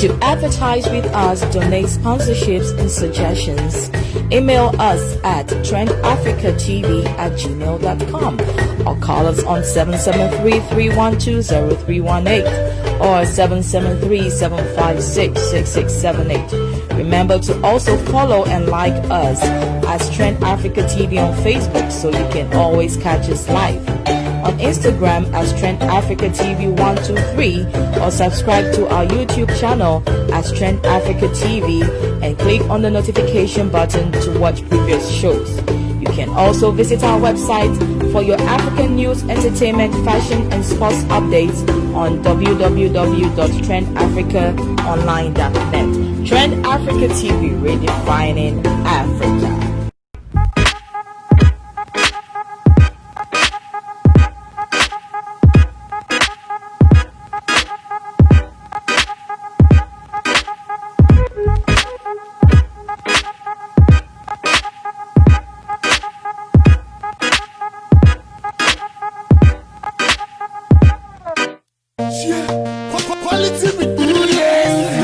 To advertise with us, donate sponsorships and suggestions, email us at trendafricatv@gmail.com or call us on 773-312-0318 or 773-756-6678. Remember to also follow and like us as Trend Africa TV on Facebook so you can always catch us live. On Instagram as Trend Africa TV 123 or subscribe to our YouTube channel as Trend Africa TV and click on the notification button to watch previous shows. You can also visit our website for your African news, entertainment, fashion, and sports updates on www.trendafricaonline.net. Trend Africa TV, redefining Africa.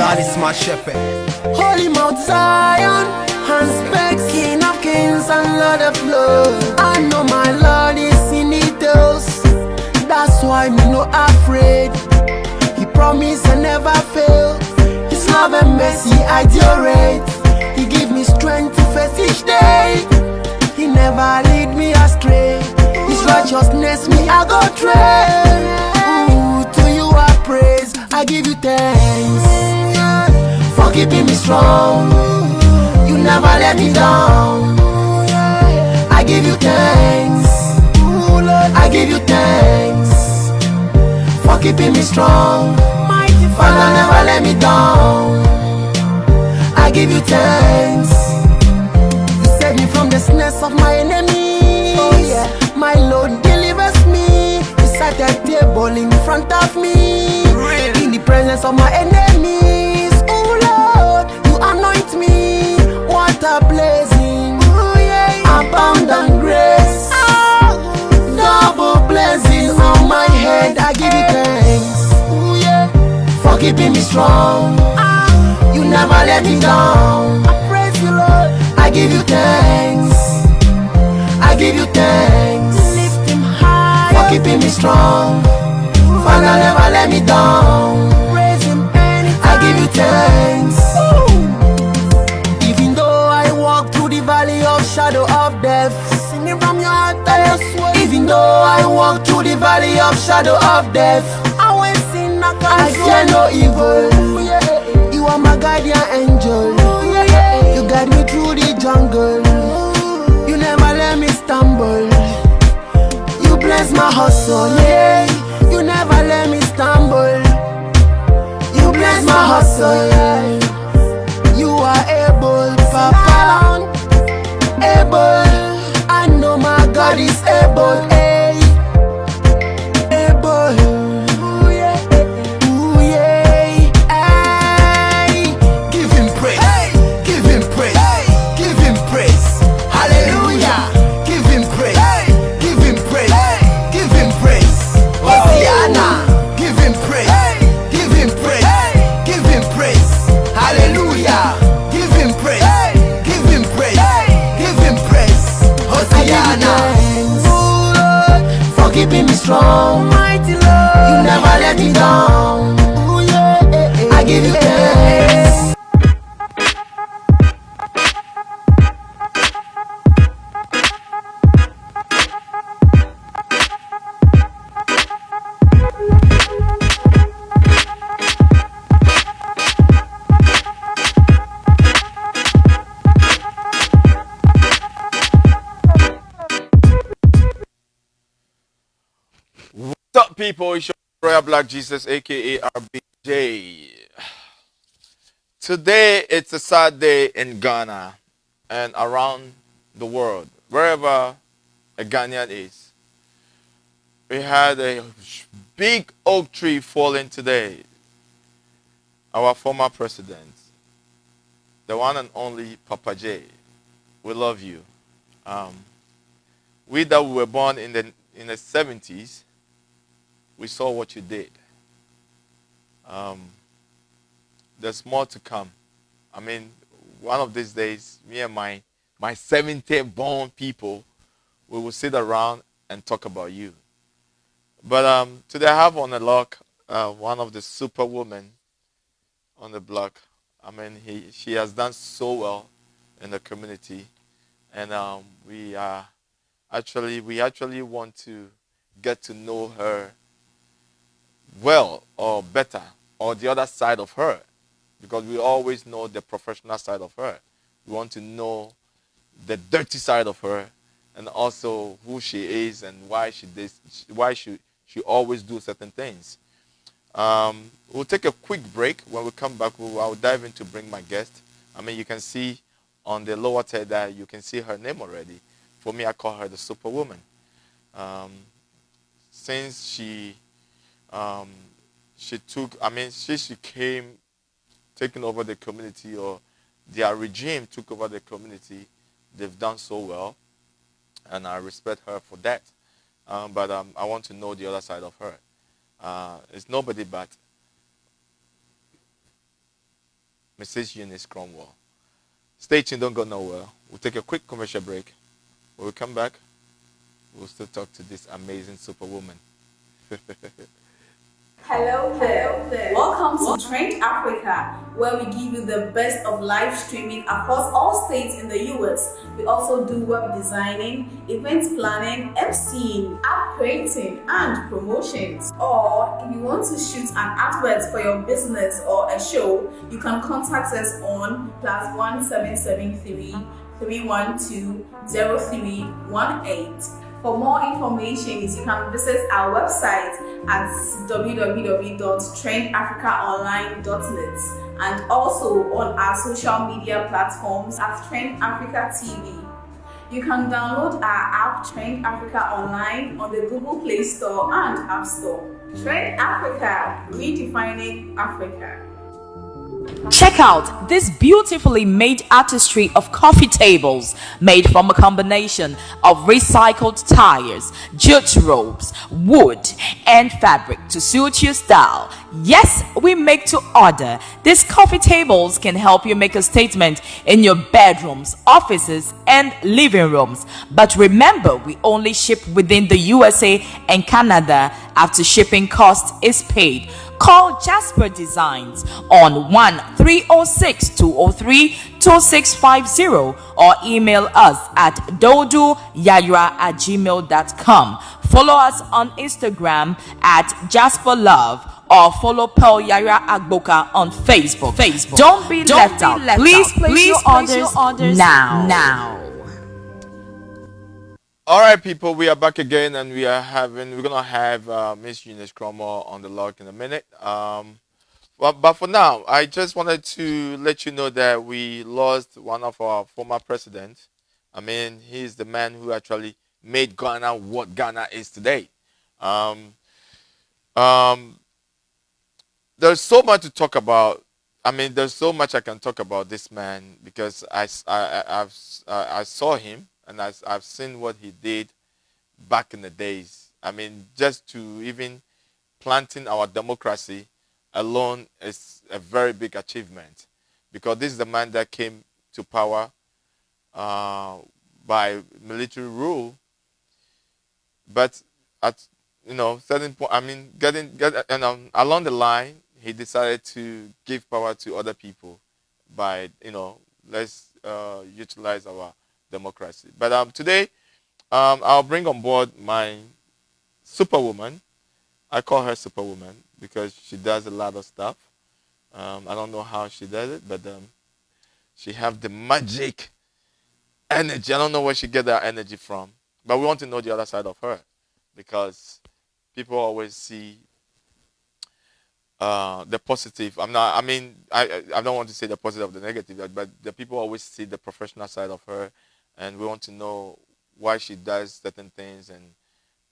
Lord is my shepherd. Holy Mount Zion, and specs, King of Kings and Lord of Lords. I know my Lord is in the details. That's why me no afraid. He promised and never fail. His love and mercy I durate. He give me strength to face each day. He never lead me astray. His righteousness me I go train. Ooh, to you I praise. I give you thanks for keeping me strong. You never let me down. I give you thanks. I give you thanks for keeping me strong. Father, never let me down. I give you thanks. You save me from the snares of my enemies. My Lord delivers me. You set a table in front of me. In the presence of my enemies. Oh Lord, you anoint me. What a blessing. Abundant grace. Double blessing on my head. I give you thanks for keeping me strong. You never let me down. I praise you, Lord. I give you thanks. I give you thanks. Lift him high for keeping me strong. Father, never let me down. Praise him anytime. I give you thanks. Even though I walk through the valley of shadow of death, singing from your heart, I swear. Even though I walk through the valley of shadow of death, I will sin not I fear no evil. You are my guardian angel. You guide me through the jungle. You never let me stumble. You bless my hustle, yeah. You never let me stumble. You bless my hustle, yeah. You are able, Papa. Able. I know my God is able, eh. Able. Ooh yeah, ooh yeah, ay. Give him praise. Hey. Give him praise. Hey. Give him praise. Hallelujah. Give him praise. Hey. Give him praise. Hey. Give him praise. Hosiana. Give him praise. Hey. Give him praise. Hey. Give him praise. Hallelujah. Give him praise. Hey. Give him praise. Hey. Give him praise. Hosiana. For keeping me strong, mighty Lord. You never let me down. Ooh, yeah, I give you thanks. What's up, people? It's your Royal Black Jesus, aka RBJ. Today, it's a sad day in Ghana and around the world, wherever a Ghanaian is. We had a big oak tree falling today. Our former president, the one and only Papa J. We love you. We that were born in the 70s, we saw what you did. there's more to come. I mean, one of these days, me and my 70th born people, we will sit around and talk about you. But today I have on the lock one of the superwomen on the block. I mean, she has done so well in the community, and we actually want to get to know her well or better, or the other side of her, because we always know the professional side of her. We want to know the dirty side of her, and also who she is and why she always do certain things. We'll take a quick break. When we come back, I'll dive in to bring my guest. I mean, you can see on the lower tab that you can see her name already. For me, I call her the Superwoman. Um, since um, she came taking over the community, or their regime took over the community, they've done so well, and I respect her for that. But I want to know the other side of her. It's nobody but Mrs. Eunice Cromwell. Stay tuned, don't go nowhere. We'll take a quick commercial break. When we come back, we'll still talk to this amazing superwoman. Hello there. Welcome to Trend Africa, where we give you the best of live streaming across all states in the US. We also do web designing, event planning, emceeing, app creating, and promotions. Or if you want to shoot an advert for your business or a show, you can contact us on +1773 312 0318. For more information, you can visit our website at www.trendafricaonline.net and also on our social media platforms at Trend Africa TV. You can download our app Trend Africa Online on the Google Play Store and App Store. Trend Africa, redefining Africa. Check out this beautifully made artistry of coffee tables made from a combination of recycled tires, jute ropes, wood, and fabric to suit your style. Yes, we make to order. These coffee tables can help you make a statement in your bedrooms, offices, and living rooms. But remember, we only ship within the USA and Canada after shipping cost is paid. Call Jasper Designs on 1-306-203-2650 or email us at doduyayra@gmail.com. Follow us on Instagram at Jasper Love or follow Pearl Yara Agboka on Facebook. Don't be left out. Please place your orders now. All right, people, we are back again, and we're gonna have Miss Eunice Cromwell on the log in a minute. But for now, I just wanted to let you know that we lost one of our former presidents. I mean, he's the man who actually made Ghana what Ghana is today. There's so much to talk about. I mean, there's so much I can talk about this man, because I saw him. And I've seen what he did back in the days. I mean, just to even planting our democracy alone is a very big achievement, because this is the man that came to power by military rule. But at certain point, I mean, along the line, he decided to give power to other people by let's utilize our democracy. But today, I'll bring on board my superwoman. I call her superwoman because she does a lot of stuff. I don't know how she does it, but she have the magic energy. I don't know where she get that energy from, but we want to know the other side of her, because people always see the positive. I don't want to say the positive or the negative, but the people always see the professional side of her. And we want to know why she does certain things and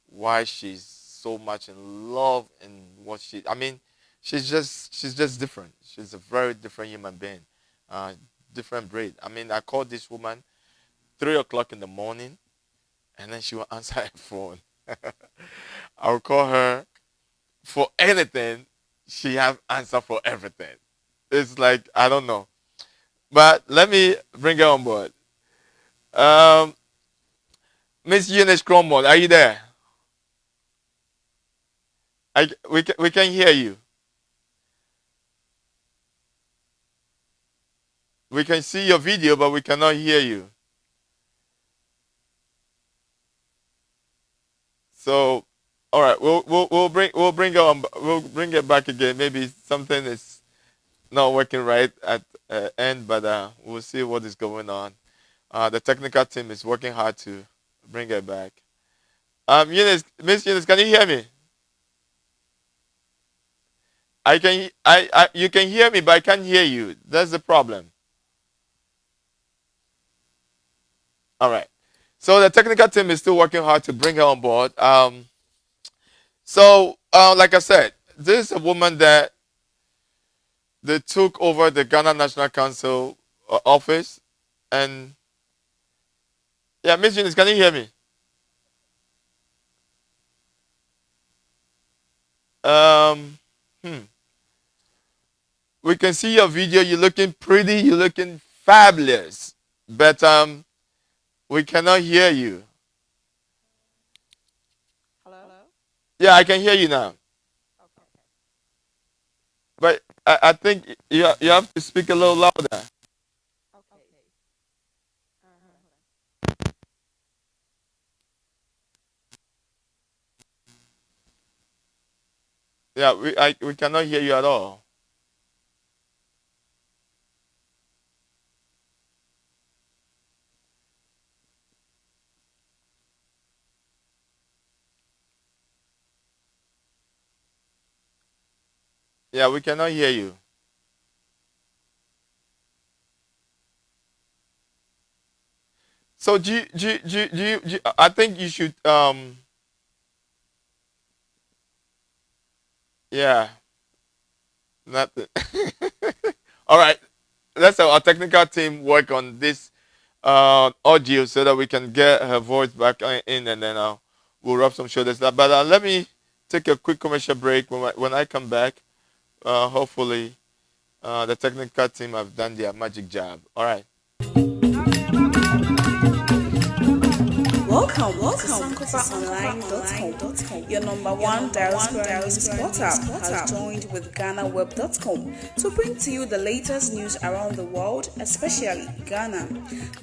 why she's so much in love in what she. I mean, she's just different. She's a very different human being, different breed. I mean, I called this woman 3:00 in the morning, and then she will answer her phone. I'll call her for anything. She have answer for everything. It's like, I don't know. But let me bring her on board. Um, Miss Eunice Cromwell, are you there? We can hear you. We can see your video, but we cannot hear you. So, all right, we'll bring her on. We'll bring it back again. Maybe something is not working right at end, but we'll see what is going on. The technical team is working hard to bring it back. Eunice, Miss Eunice, can you hear me? You can hear me, but I can't hear you. That's the problem. All right. So the technical team is still working hard to bring her on board. Like I said, this is a woman that they took over the Ghana National Council office, and yeah, Miss Eunice, can you hear me? We can see your video. You're looking pretty. You're looking fabulous, but we cannot hear you. Hello? Yeah, I can hear you now. Okay. But I think you have to speak a little louder. Okay. Yeah, we cannot hear you at all. Yeah, we cannot hear you. So I think you should yeah, nothing. All right, let's have our technical team work on this audio so that we can get her voice back in, and then we'll rub some shoulders. But let me take a quick commercial break. When I come back, hopefully the technical team have done their magic job. All right. Welcome to SankofaOnline.com. Your number one diaspora news portal has joined with GhanaWeb.com to bring to you the latest news around the world, especially Ghana.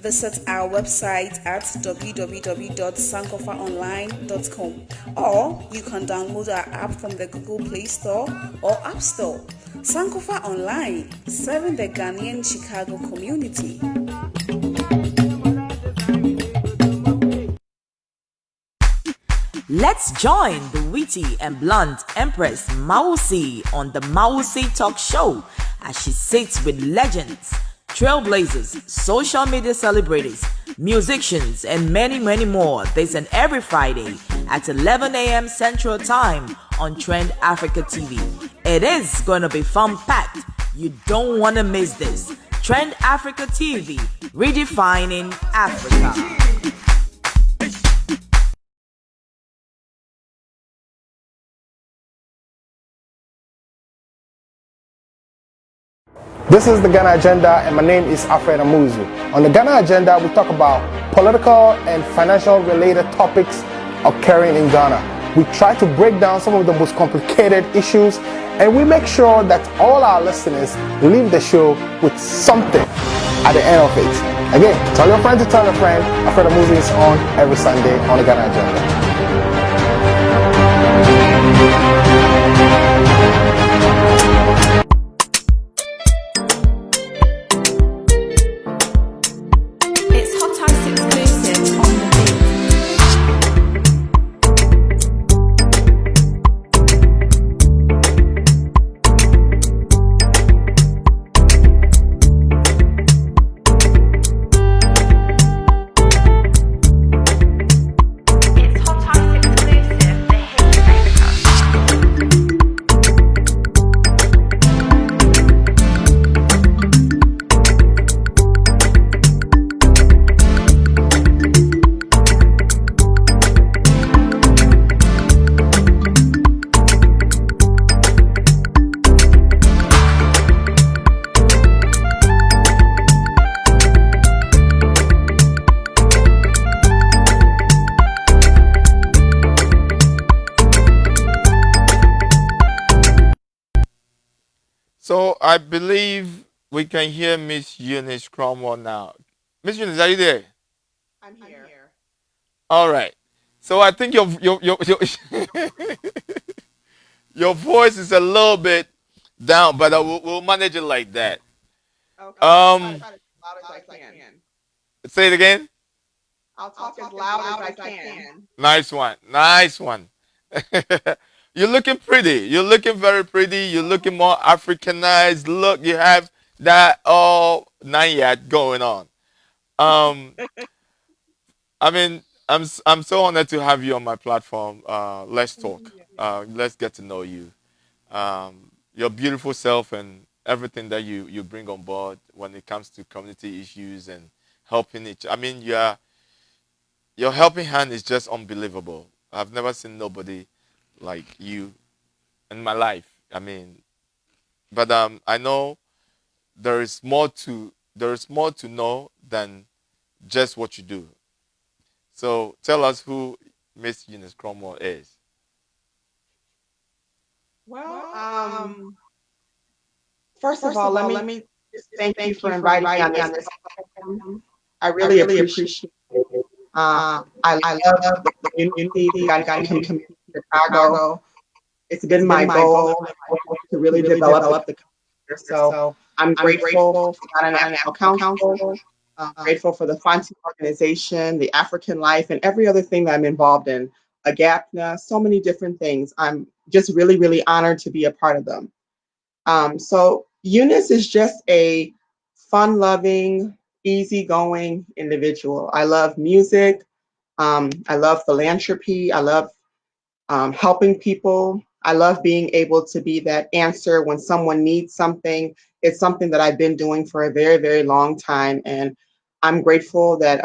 Visit our website at www.sankofaonline.com, or you can download our app from the Google Play Store or App Store. Sankofa Online, serving the Ghanaian Chicago community. Let's join the witty and blunt Empress Mausi on the Mausi Talk Show as she sits with legends, trailblazers, social media celebrities, musicians, and many, many more this and every Friday at 11 a.m. Central Time on Trend Africa TV. It is going to be fun-packed. You don't want to miss this. Trend Africa TV, redefining Africa. This is the Ghana Agenda, and my name is Alfred Amuzu. On the Ghana Agenda, we talk about political and financial related topics occurring in Ghana. We try to break down some of the most complicated issues, and we make sure that all our listeners leave the show with something at the end of it. Again, tell your friend to tell a friend. Alfred Amuzu is on every Sunday on the Ghana Agenda. It's hot So I believe we can hear Miss Eunice Cromwell now. Miss Eunice, are you there? I'm here. All right. So I think your your voice is a little bit down, but we'll manage it like that. Okay, I'll try to Um, talk as loud as I can. say it again. I'll talk as loud as I can. Nice one. Nice one. You're looking pretty. You're looking very pretty. You're looking more Africanized. Look, you have that all nine yet going on. Um, I mean, I'm so honored to have you on my platform. Let's talk. Let's get to know you. Your beautiful self and everything that you bring on board when it comes to community issues and helping each. I mean, your helping hand is just unbelievable. I've never seen nobody like you in my life. I mean, but I know there is more to know than just what you do. So tell us who Miss Eunice Cromwell is. Well, first of all, let me just thank you for inviting me on this platform. I really appreciate it. Um, I love the community, the Ghanaian community in Chicago. It's been my goal to really develop the community. So I'm grateful for the Ghana National Council. I'm grateful for the Fanti organization, the African Life, and every other thing that I'm involved in. AGAPNA, so many different things. I'm just really, really honored to be a part of them. So Eunice is just a fun-loving, easygoing individual. I love music. I love philanthropy. I love helping people. I love being able to be that answer when someone needs something. It's something that I've been doing for a very, very long time. And I'm grateful that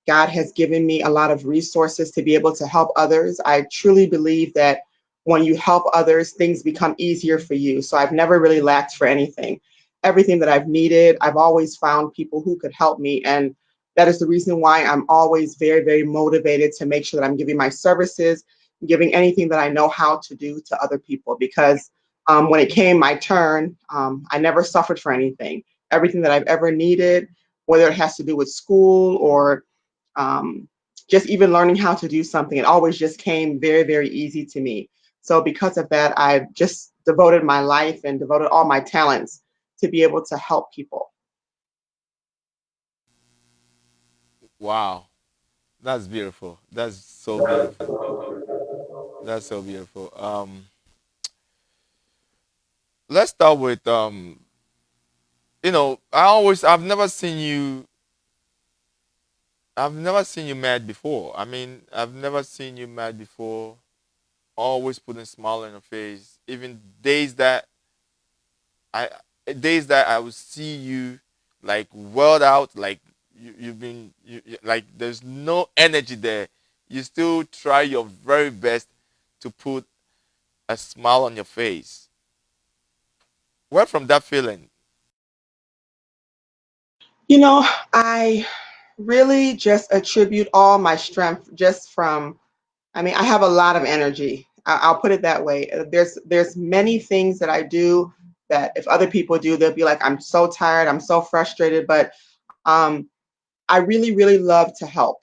God has given me a lot of resources to be able to help others. I truly believe that when you help others, things become easier for you. So I've never really lacked for anything. Everything that I've needed, I've always found people who could help me. And that is the reason why I'm always very, very motivated to make sure that I'm giving my services, giving anything that I know how to do to other people, because when it came my turn, I never suffered for anything. Everything that I've ever needed, whether it has to do with school or um, just even learning how to do something, it always just came very, very easy to me. So because of that, I've just devoted my life and devoted all my talents to be able to help people. Wow, that's beautiful. That's so beautiful. That's so beautiful. Let's start with I've never seen you mad before. I mean, I've never seen you mad before. Always putting a smile on your face. Even I days that I will see you like welled out, like like there's no energy there. You still try your very best to put a smile on your face. Where from that feeling? You know, I really just attribute all my strength just from, I mean, I have a lot of energy. I'll put it that way. There's many things that I do that if other people do, they'll be like, I'm so tired, I'm so frustrated. But um, I really, really love to help.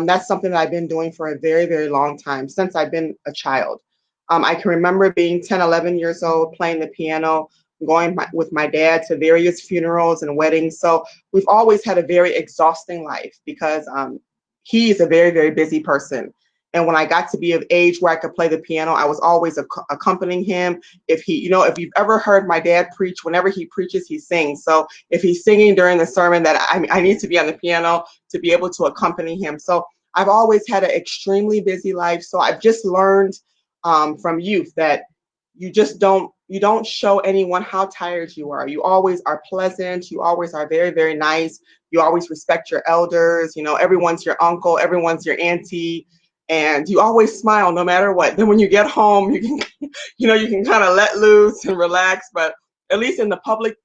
That's something that I've been doing for a very, very long time, since I've been a child. I can remember being 10, 11 years old, playing the piano, going with my dad to various funerals and weddings. So we've always had a very exhausting life because he is a very, very busy person. And when I got to be of age where I could play the piano, I was always accompanying him. If he, if you've ever heard my dad preach, whenever he preaches, he sings. So if he's singing during the sermon, that I need to be on the piano to be able to accompany him. So I've always had an extremely busy life. So I've just learned from youth that you don't show anyone how tired you are. You always are pleasant. You always are very, very nice. You always respect your elders. Everyone's your uncle, everyone's your auntie, and you always smile no matter what. Then when you get home, you can you can kind of let loose and relax. But at least in the public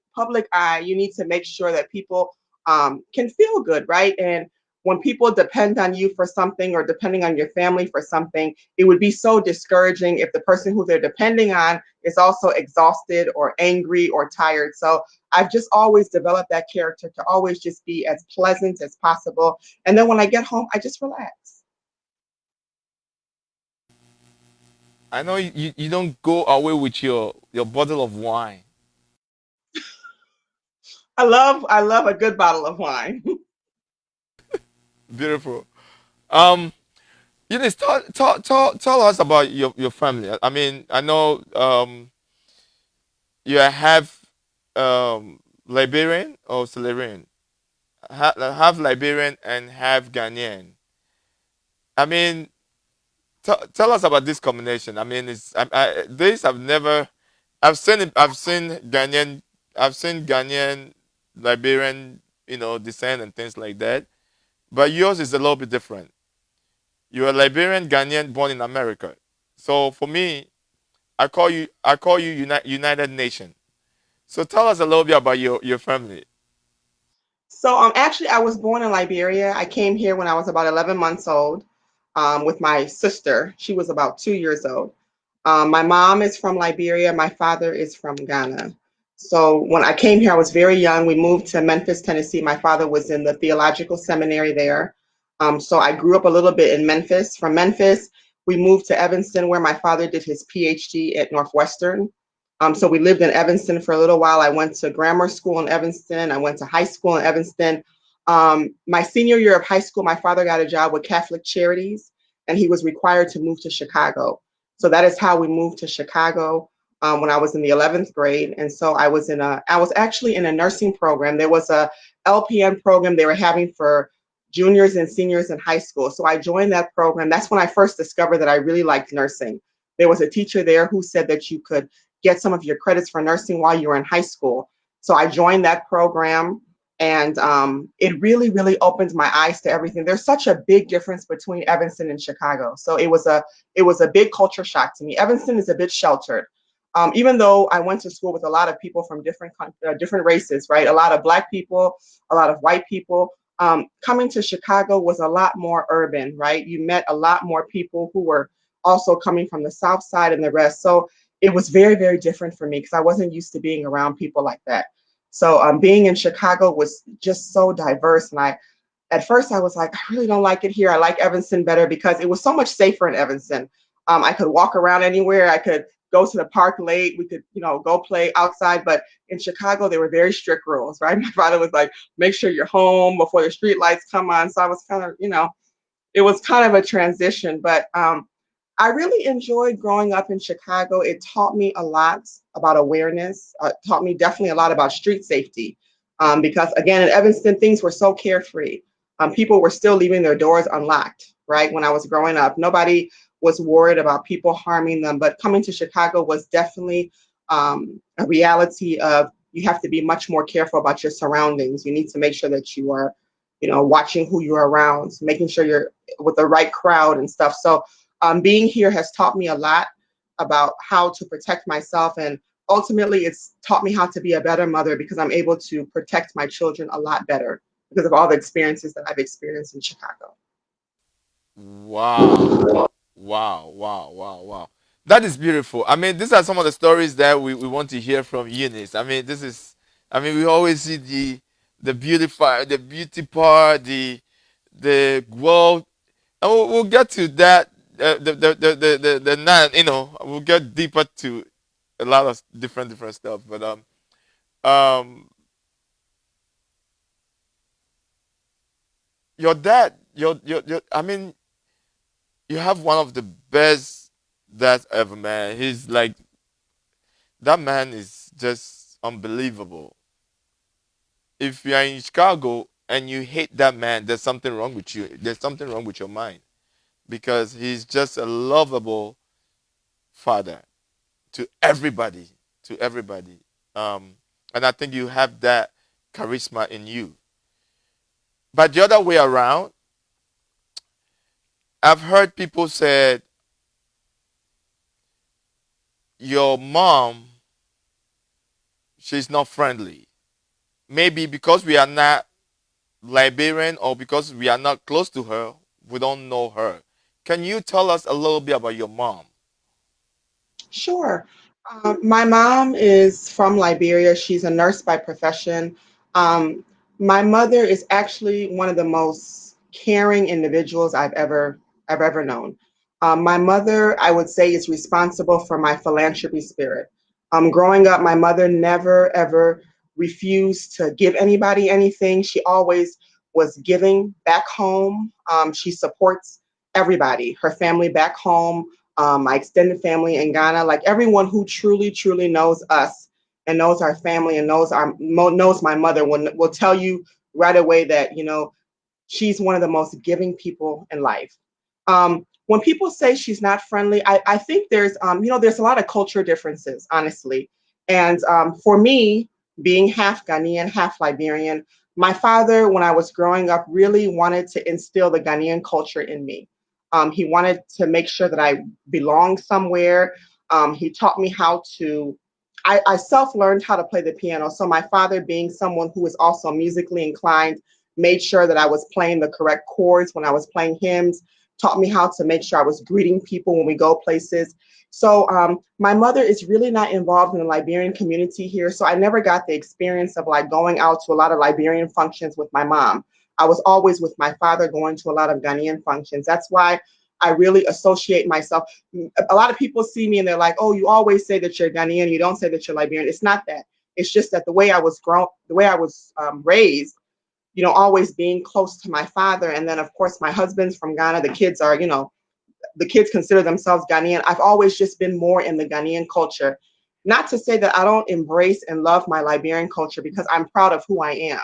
eye, you need to make sure that people can feel good, right? And when people depend on you for something or depending on your family for something, it would be so discouraging if the person who they're depending on is also exhausted or angry or tired. So I've just always developed that character to always just be as pleasant as possible. And then when I get home, I just relax. I know you don't go away with your bottle of wine. I love a good bottle of wine. Beautiful. Eunice, tell us about your family. I mean, I know you have Liberian or Salarian, half Liberian and half Ghanaian. I mean, tell us about this combination. I mean, this I've never, I've seen it, I've seen Ghanaian, Liberian, descent and things like that. But yours is a little bit different. You're a Liberian Ghanaian born in America. So for me, I call you United Nation. So tell us a little bit about your family. So actually, I was born in Liberia. I came here when I was about 11 months old with my sister. She was about 2 years old. My mom is from Liberia. My father is from Ghana. So when I came here, I was very young. We moved to Memphis, Tennessee. My father was in the theological seminary there. So I grew up a little bit in Memphis. From Memphis, we moved to Evanston, where my father did his PhD at Northwestern. So we lived in Evanston for a little while. I went to grammar school in Evanston. I went to high school in Evanston. My senior year of high school, my father got a job with Catholic Charities, and he was required to move to Chicago. So that is how we moved to Chicago when I was in the 11th grade. And so I was actually in a nursing program. There was a LPN program they were having for juniors and seniors in high school. So I joined that program. That's when I first discovered that I really liked nursing. There was a teacher there who said that you could get some of your credits for nursing while you were in high school. So I joined that program, and it really, really opened my eyes to everything. There's such a big difference between Evanston and Chicago. So it was a big culture shock to me. Evanston is a bit sheltered. Even though I went to school with a lot of people from different races, right? A lot of Black people, a lot of white people. Coming to Chicago was a lot more urban, right? You met a lot more people who were also coming from the South Side and the rest. So it was very, very different for me because I wasn't used to being around people like that. So being in Chicago was just so diverse. And at first I was like, I really don't like it here. I like Evanston better because it was so much safer in Evanston. I could walk around anywhere. I could go to the park late. We could, go play outside. But in Chicago, there were very strict rules, right? My father was like, make sure you're home before the street lights come on. So I was kind of, it was kind of a transition. But I really enjoyed growing up in Chicago. It taught me a lot about awareness, taught me definitely a lot about street safety. Because again, in Evanston, things were so carefree. People were still leaving their doors unlocked, right? When I was growing up, nobody was worried about people harming them. But coming to Chicago was definitely a reality of you have to be much more careful about your surroundings. You need to make sure that you are, watching who you're around, making sure you're with the right crowd and stuff. So being here has taught me a lot about how to protect myself, and ultimately it's taught me how to be a better mother because I'm able to protect my children a lot better because of all the experiences that I've experienced in Chicago. Wow. Wow, wow, wow, wow. That is beautiful. I mean, these are some of the stories that we want to hear from Eunice. I mean, we always see the beauty part, the world, and we'll get to that, we'll get deeper to a lot of different stuff. But um, your dad, I mean, you have one of the best dads ever, man. He's like, that man is just unbelievable. If you are in Chicago and you hate that man, there's something wrong with you. There's something wrong with your mind because he's just a lovable father to everybody, to everybody. And I think you have that charisma in you. But the other way around, I've heard people say your mom, she's not friendly. Maybe because we are not Liberian, or because we are not close to her, we don't know her. Can you tell us a little bit about your mom? Sure. My mom is from Liberia. She's a nurse by profession. Um, my mother is actually one of the most caring individuals I've ever known. My mother, I would say, is responsible for my philanthropy spirit. Growing up, my mother never ever refused to give anybody anything. She always was giving back home. She supports everybody, her family back home, my extended family in Ghana, like everyone who truly, truly knows us and knows our family and knows my mother will tell you right away that she's one of the most giving people in life. When people say she's not friendly, I think there's a lot of culture differences, honestly. And for me, being half Ghanaian, half Liberian, my father, when I was growing up, really wanted to instill the Ghanaian culture in me. He wanted to make sure that I belonged somewhere. He taught me how to, I self learned how to play the piano. So, my father, being someone who was also musically inclined, made sure that I was playing the correct chords when I was playing hymns, taught me how to make sure I was greeting people when we go places. So my mother is really not involved in the Liberian community here. So I never got the experience of like going out to a lot of Liberian functions with my mom. I was always with my father going to a lot of Ghanaian functions. That's why I really associate myself. A lot of people see me and they're like, oh, you always say that you're Ghanaian. You don't say that you're Liberian. It's not that. It's just that the way I was raised, always being close to my father. And then, of course, my husband's from Ghana. The kids consider themselves Ghanaian. I've always just been more in the Ghanaian culture. Not to say that I don't embrace and love my Liberian culture because I'm proud of who I am.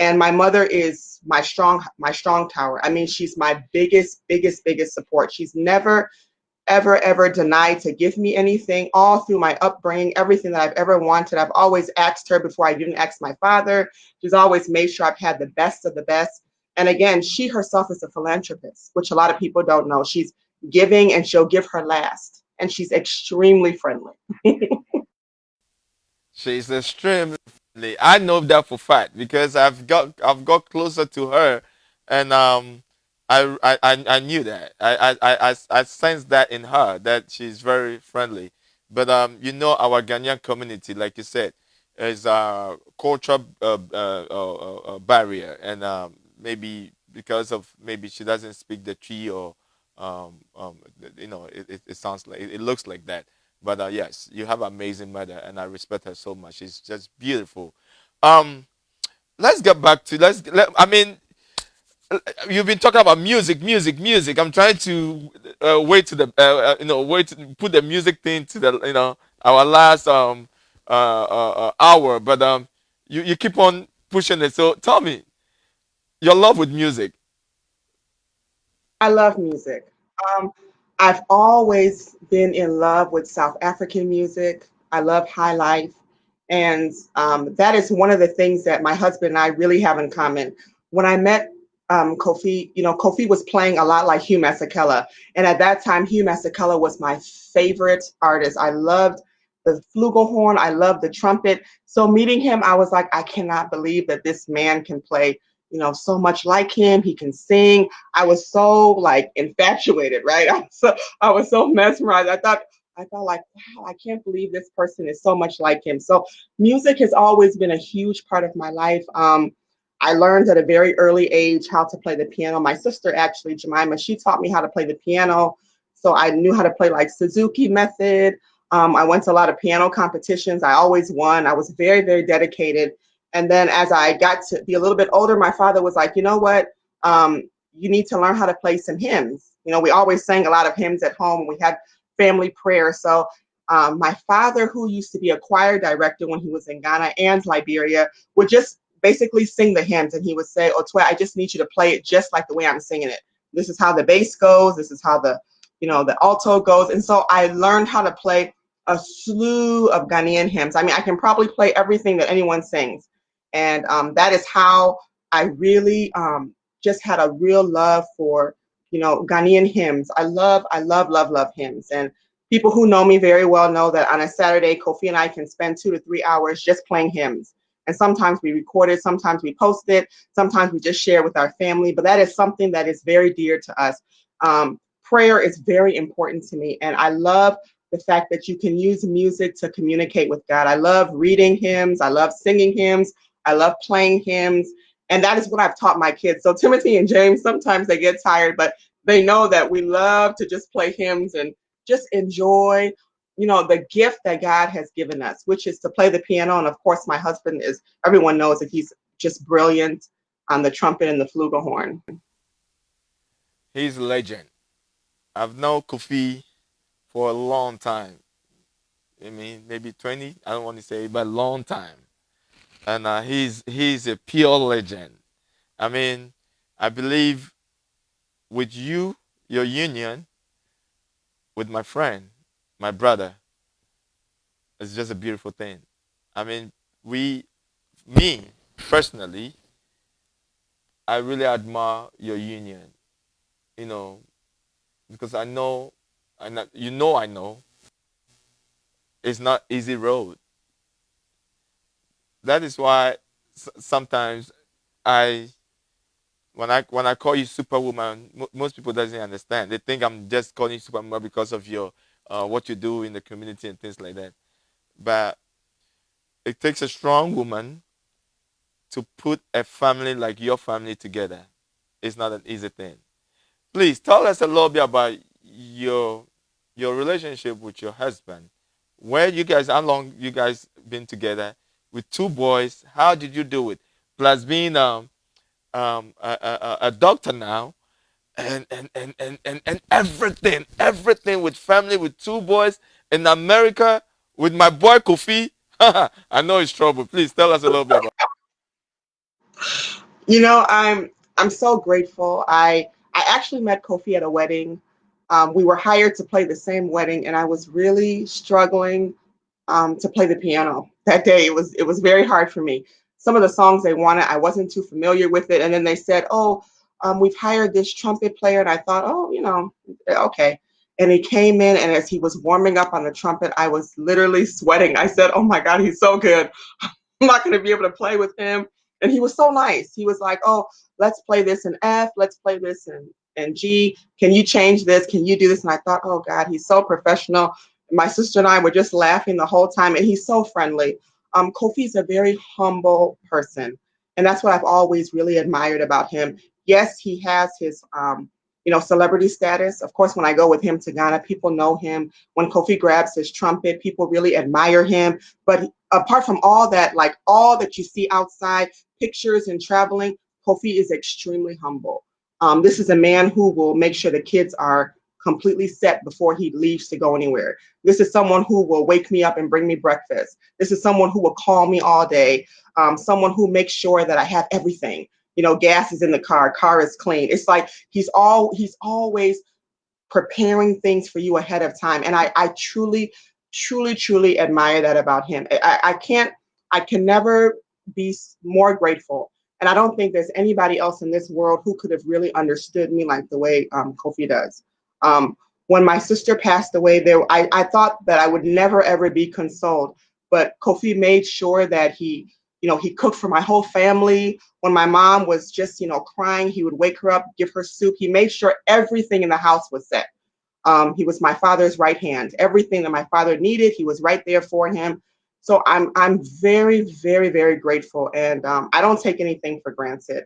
And my mother is my strong tower. I mean, she's my biggest, biggest, biggest support. She's never ever denied to give me anything all through my upbringing, everything that I've ever wanted. I've always asked her before I even asked my father. She's always made sure I've had the best of the best. And again, she herself is a philanthropist, which a lot of people don't know. She's giving and she'll give her last. And she's extremely friendly. She's extremely friendly. I know that for fact because I've got closer to her, and I knew that. I sensed that in her that she's very friendly. But our Ghanaian community, like you said, is a cultural barrier, and maybe because of maybe she doesn't speak the tree, or it sounds like it looks like that. But yes, you have an amazing mother, and I respect her so much. She's just beautiful. Um, let's get back to I mean, you've been talking about music, music, music. I'm trying to wait to the wait to put the music thing to the our last hour, but you keep on pushing it. So tell me your love with music. I love music. Um, I've always been in love with South African music. I love high life. And that is one of the things that my husband and I really have in common. When I met Kofi, Kofi was playing a lot like Hugh Masekela. And at that time, Hugh Masekela was my favorite artist. I loved the flugelhorn. I loved the trumpet. So meeting him, I was like, I cannot believe that this man can play, so much like him. He can sing. I was so like infatuated, right? I was so mesmerized. I thought like, wow, I can't believe this person is so much like him. So music has always been a huge part of my life. I learned at a very early age how to play the piano. My sister, actually, Jemima, she taught me how to play the piano. So I knew how to play like Suzuki method. I went to a lot of piano competitions. I always won. I was very, very dedicated. And then as I got to be a little bit older, my father was like, you know what? You need to learn how to play some hymns. We always sang a lot of hymns at home. We had family prayer. So my father, who used to be a choir director when he was in Ghana and Liberia, would just basically sing the hymns. And he would say, Otwe, I just need you to play it just like the way I'm singing it. This is how the bass goes. This is how the alto goes. And so I learned how to play a slew of Ghanaian hymns. I mean, I can probably play everything that anyone sings. And that is how I really just had a real love for, Ghanaian hymns. I love, love, love hymns. And people who know me very well know that on a Saturday, Kofi and I can spend 2 to 3 hours just playing hymns. And sometimes we record it, sometimes we post it, sometimes we just share with our family. But that is something that is very dear to us. Prayer is very important to me. And I love the fact that you can use music to communicate with God. I love reading hymns. I love singing hymns. I love playing hymns. And that is what I've taught my kids. So Timothy and James, sometimes they get tired, but they know that we love to just play hymns and just enjoy, the gift that God has given us, which is to play the piano. And of course, my husband everyone knows that he's just brilliant on the trumpet and the flugelhorn. He's a legend. I've known Kofi for a long time. I mean, maybe 20. I don't want to say, but a long time. And he's a pure legend. I mean, I believe with you, your union, with my friend, my brother, it's just a beautiful thing. I mean, me personally, I really admire your union. Because I know it's not easy road. That is why sometimes when I call you Superwoman, most people doesn't understand. They think I'm just calling you Superwoman because of your what you do in the community and things like that. But it takes a strong woman to put a family like your family together. It's not an easy thing. Please tell us a little bit about your relationship with your husband. How long you guys been together with 2 boys? How did you do it? Plus being a doctor now, and everything with family, with 2 boys in America, with my boy Kofi. I know it's trouble. Please tell us a little bit about. I'm so grateful. I actually met Kofi at a wedding. We were hired to play the same wedding, and I was really struggling to play the piano that day. It was very hard for me. Some of the songs they wanted, I wasn't too familiar with it, and then they said, "Oh, we've hired this trumpet player," and I thought, "Oh, okay." And he came in, and as he was warming up on the trumpet, I was literally sweating. I said, "Oh my God, he's so good. I'm not going to be able to play with him." And he was so nice. He was like, "Oh, let's play this in F. Let's play this in G. Can you change this? Can you do this?" And I thought, "Oh God, he's so professional." My sister and I were just laughing the whole time, and he's so friendly. Kofi's a very humble person, and that's what I've always really admired about him. Yes, he has his celebrity status. Of course, when I go with him to Ghana, people know him. When Kofi grabs his trumpet, people really admire him. But apart from all that, like all that you see outside, pictures and traveling, Kofi is extremely humble. This is a man who will make sure the kids are completely set before he leaves to go anywhere. This is someone who will wake me up and bring me breakfast. This is someone who will call me all day. Someone who makes sure that I have everything. Gas is in the car is clean. It's like he's always preparing things for you ahead of time. And I truly, truly, truly admire that about him. I can never be more grateful. And I don't think there's anybody else in this world who could have really understood me like the way Kofi does. When my sister passed away, I thought that I would never, ever be consoled. But Kofi made sure that he cooked for my whole family. When my mom was just, crying, he would wake her up, give her soup. He made sure everything in the house was set. He was my father's right hand. Everything that my father needed, he was right there for him. So I'm very, very, very grateful, and I don't take anything for granted.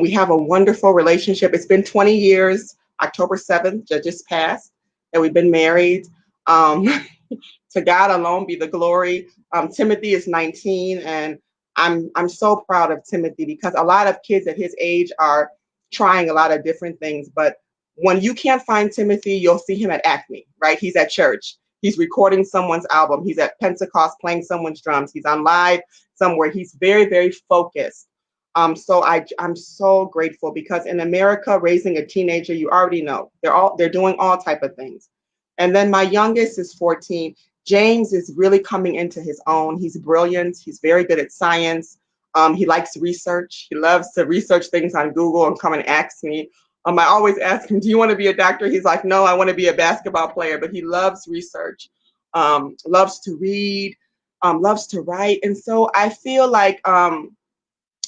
We have a wonderful relationship. It's been 20 years. October 7th just passed, and we've been married. To God alone be the glory. Timothy is 19, and I'm so proud of Timothy because a lot of kids at his age are trying a lot of different things. But when you can't find Timothy, you'll see him at Acme, right? He's at church. He's recording someone's album. He's at Pentecost playing someone's drums. He's on live somewhere. He's very, very focused. So I'm so grateful because in America, raising a teenager, you already know they're doing all type of things. And then my youngest is 14. James is really coming into his own. He's brilliant. He's very good at science. He likes research. He loves to research things on Google and come and ask me. I always ask him, "Do you want to be a doctor?" He's like, "No, I want to be a basketball player." But he loves research, loves to read. loves to write. And so I feel like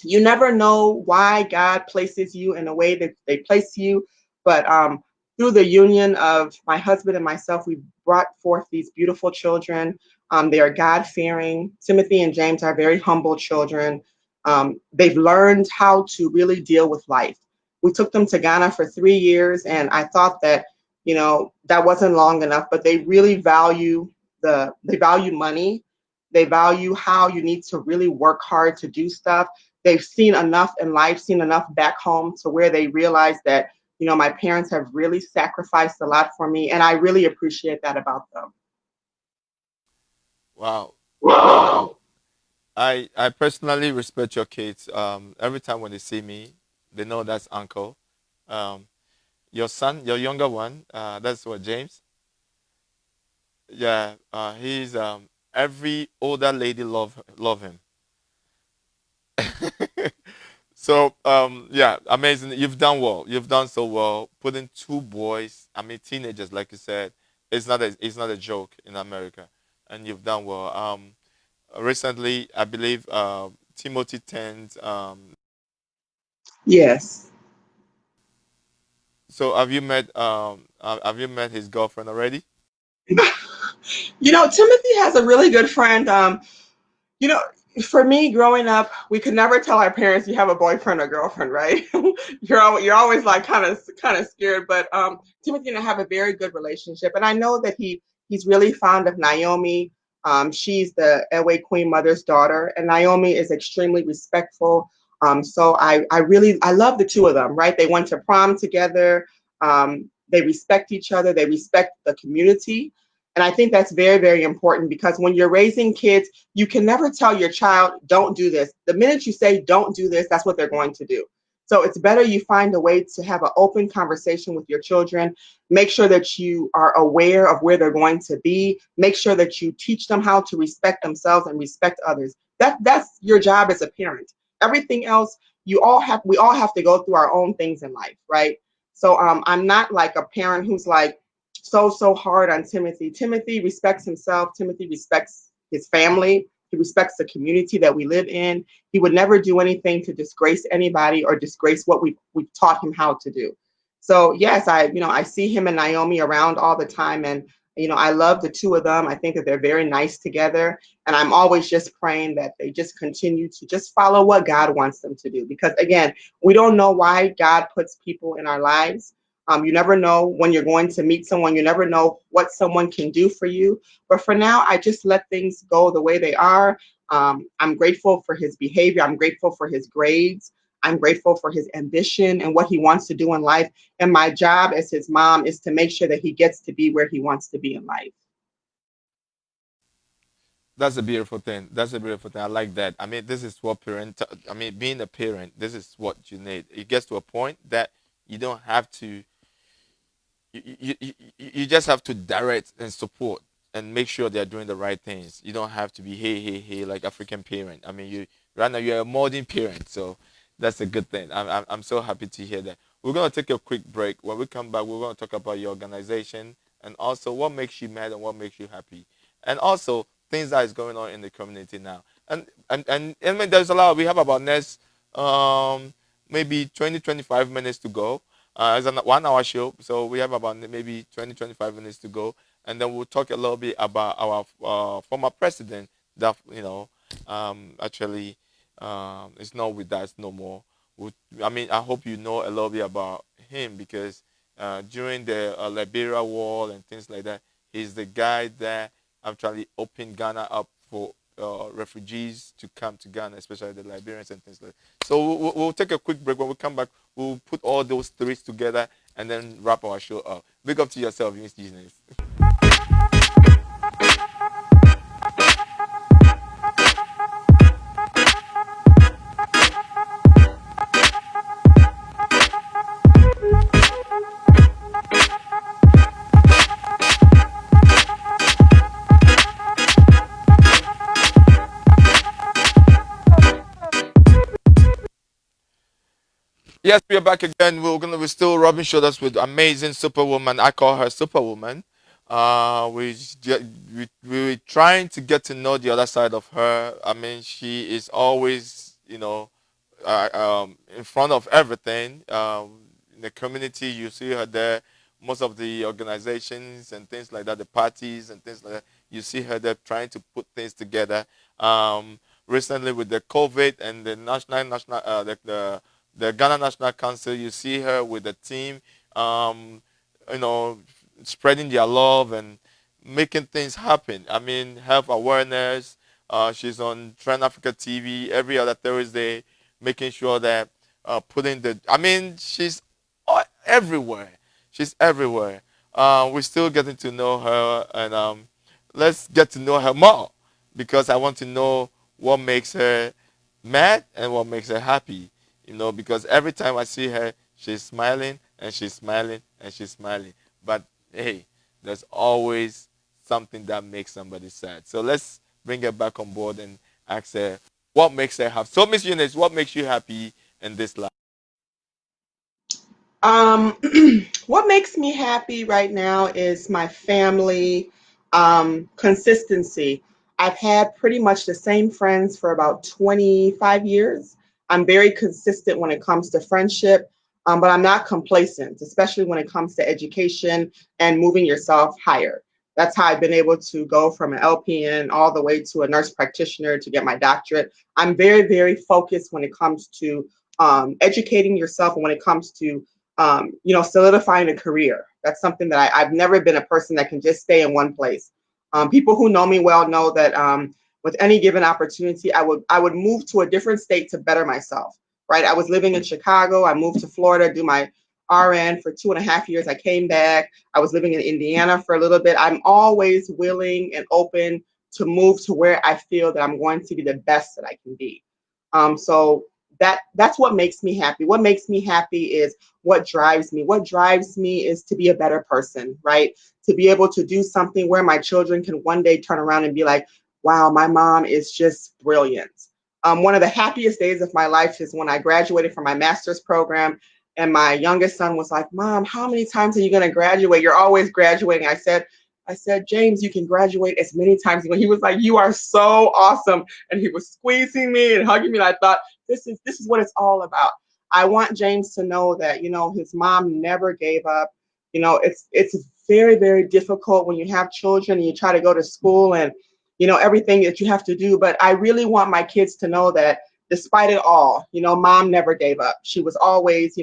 you never know why God places you in a way that they place you. But through the union of my husband and myself, we brought forth these beautiful children. They are God fearing. Timothy and James are very humble children. They've learned how to really deal with life. We took them to Ghana for 3 years, and I thought that, that wasn't long enough, but they really value they value money. They value how you need to really work hard to do stuff. They've seen enough in life, seen enough back home to where they realize that, my parents have really sacrificed a lot for me, and I really appreciate that about them. Wow. I personally respect your kids. Every time when they see me, they know that's uncle. Um, your son, your younger one, that's what James. Yeah, he's every older lady love him. So yeah, amazing. You've done well. You've done so well. Putting two boys, I mean teenagers, like you said, it's not a joke in America, and you've done well. Recently, I believe Timothy turned. Yes. So have you met his girlfriend already? Timothy has a really good friend. You know, for me growing up, we could never tell our parents you have a boyfriend or girlfriend, right? You're always like kind of scared. But Timothy and I have a very good relationship, and I know that he's really fond of Naomi. She's the Ewe Queen Mother's daughter, and Naomi is extremely respectful. So I love the two of them, right? They went to prom together. They respect each other. They respect the community. And I think that's very, very important because when you're raising kids, you can never tell your child, don't do this. The minute you say, don't do this, that's what they're going to do. So it's better you find a way to have an open conversation with your children. Make sure that you are aware of where they're going to be. Make sure that you teach them how to respect themselves and respect others. That's your job as a parent. Everything else, we all have to go through our own things in life, right? So I'm not like a parent who's like, so hard on Timothy. Timothy respects himself. Timothy respects his family. He respects the community that we live in. He would never do anything to disgrace anybody or disgrace what we've taught him how to do. So yes, I see him and Naomi around all the time, and I love the two of them. I think that they're very nice together, and I'm always just praying that they just continue to just follow what God wants them to do. Because again, we don't know why God puts people in our lives. You never know when you're going to meet someone. You never know what someone can do for you. But for now, I just let things go the way they are. I'm grateful for his behavior. I'm grateful for his grades. I'm grateful for his ambition and what he wants to do in life. And my job as his mom is to make sure that he gets to be where he wants to be in life. That's a beautiful thing. That's a beautiful thing. I like that. I mean, this is what I mean, being a parent, this is what you need. It gets to a point that you don't have to you just have to direct and support and make sure they're doing the right things. You don't have to be hey like African parent. I mean, you right now you're a modern parent, so that's a good thing. I'm so happy to hear that. We're gonna take a quick break. When we come back, we're gonna talk about your organization and also what makes you mad and what makes you happy, and also things that is going on in the community now. And I mean, there's a lot. We have about next maybe 20-25 minutes to go. It's a 1 hour show, so we have about maybe 20-25 minutes to go, and then we'll talk a little bit about our former president that actually is not with us no more. I mean, I hope you know a little bit about him because during the Liberia war and things like that, he's the guy that actually opened Ghana up for refugees to come to Ghana, especially the Liberians and things like that. So we'll take a quick break. When we come back, we'll put all those threads together and then wrap our show up. Big up to yourself, Miss Eunice. Yes, we are back again. We're still rubbing shoulders with amazing superwoman. I call her superwoman. We're trying to get to know the other side of her. I mean, she is always, in front of everything. In the community, you see her there. Most of the organizations and things like that, the parties and things like that, you see her there trying to put things together. Recently with the COVID and the the Ghana National Council, you see her with the team, um, you know, spreading their love and making things happen. I mean, health awareness. She's on Trend Africa TV every other Thursday, making sure that putting the. I mean, she's everywhere. She's everywhere. We're still getting to know her, and let's get to know her more because I want to know what makes her mad and what makes her happy. Because every time I see her, she's smiling and she's smiling and she's smiling. But hey, there's always something that makes somebody sad. So let's bring her back on board and ask her what makes her happy. So, Miss Eunice, what makes you happy in this life? Um, what makes me happy right now is my family, consistency. I've had pretty much the same friends for about 25 years. I'm very consistent when it comes to friendship, but I'm not complacent, especially when it comes to education and moving yourself higher. That's how I've been able to go from an LPN all the way to a nurse practitioner to get my doctorate. I'm very, very focused when it comes to educating yourself and when it comes to solidifying a career. That's something that I've never been a person that can just stay in one place. People who know me well know that with any given opportunity, I would move to a different state to better myself. Right? I was living in Chicago. I moved to Florida, do my RN for 2.5 years. I came back. I was living in Indiana for a little bit. I'm always willing and open to move to where I feel that I'm going to be the best that I can be. So that's what makes me happy. What makes me happy is what drives me. What drives me is to be a better person, right? To be able to do something where my children can one day turn around and be like, wow, my mom is just brilliant. One of the happiest days of my life is when I graduated from my master's program and my youngest son was like, Mom, how many times are you going to graduate? You're always graduating. I said, James, you can graduate as many times. He was like, you are so awesome. And he was squeezing me and hugging me. And I thought, this is what it's all about. I want James to know that, his mom never gave up. It's very, very difficult when you have children and you try to go to school and, everything that you have to do. But I really want my kids to know that despite it all, mom never gave up. She was always,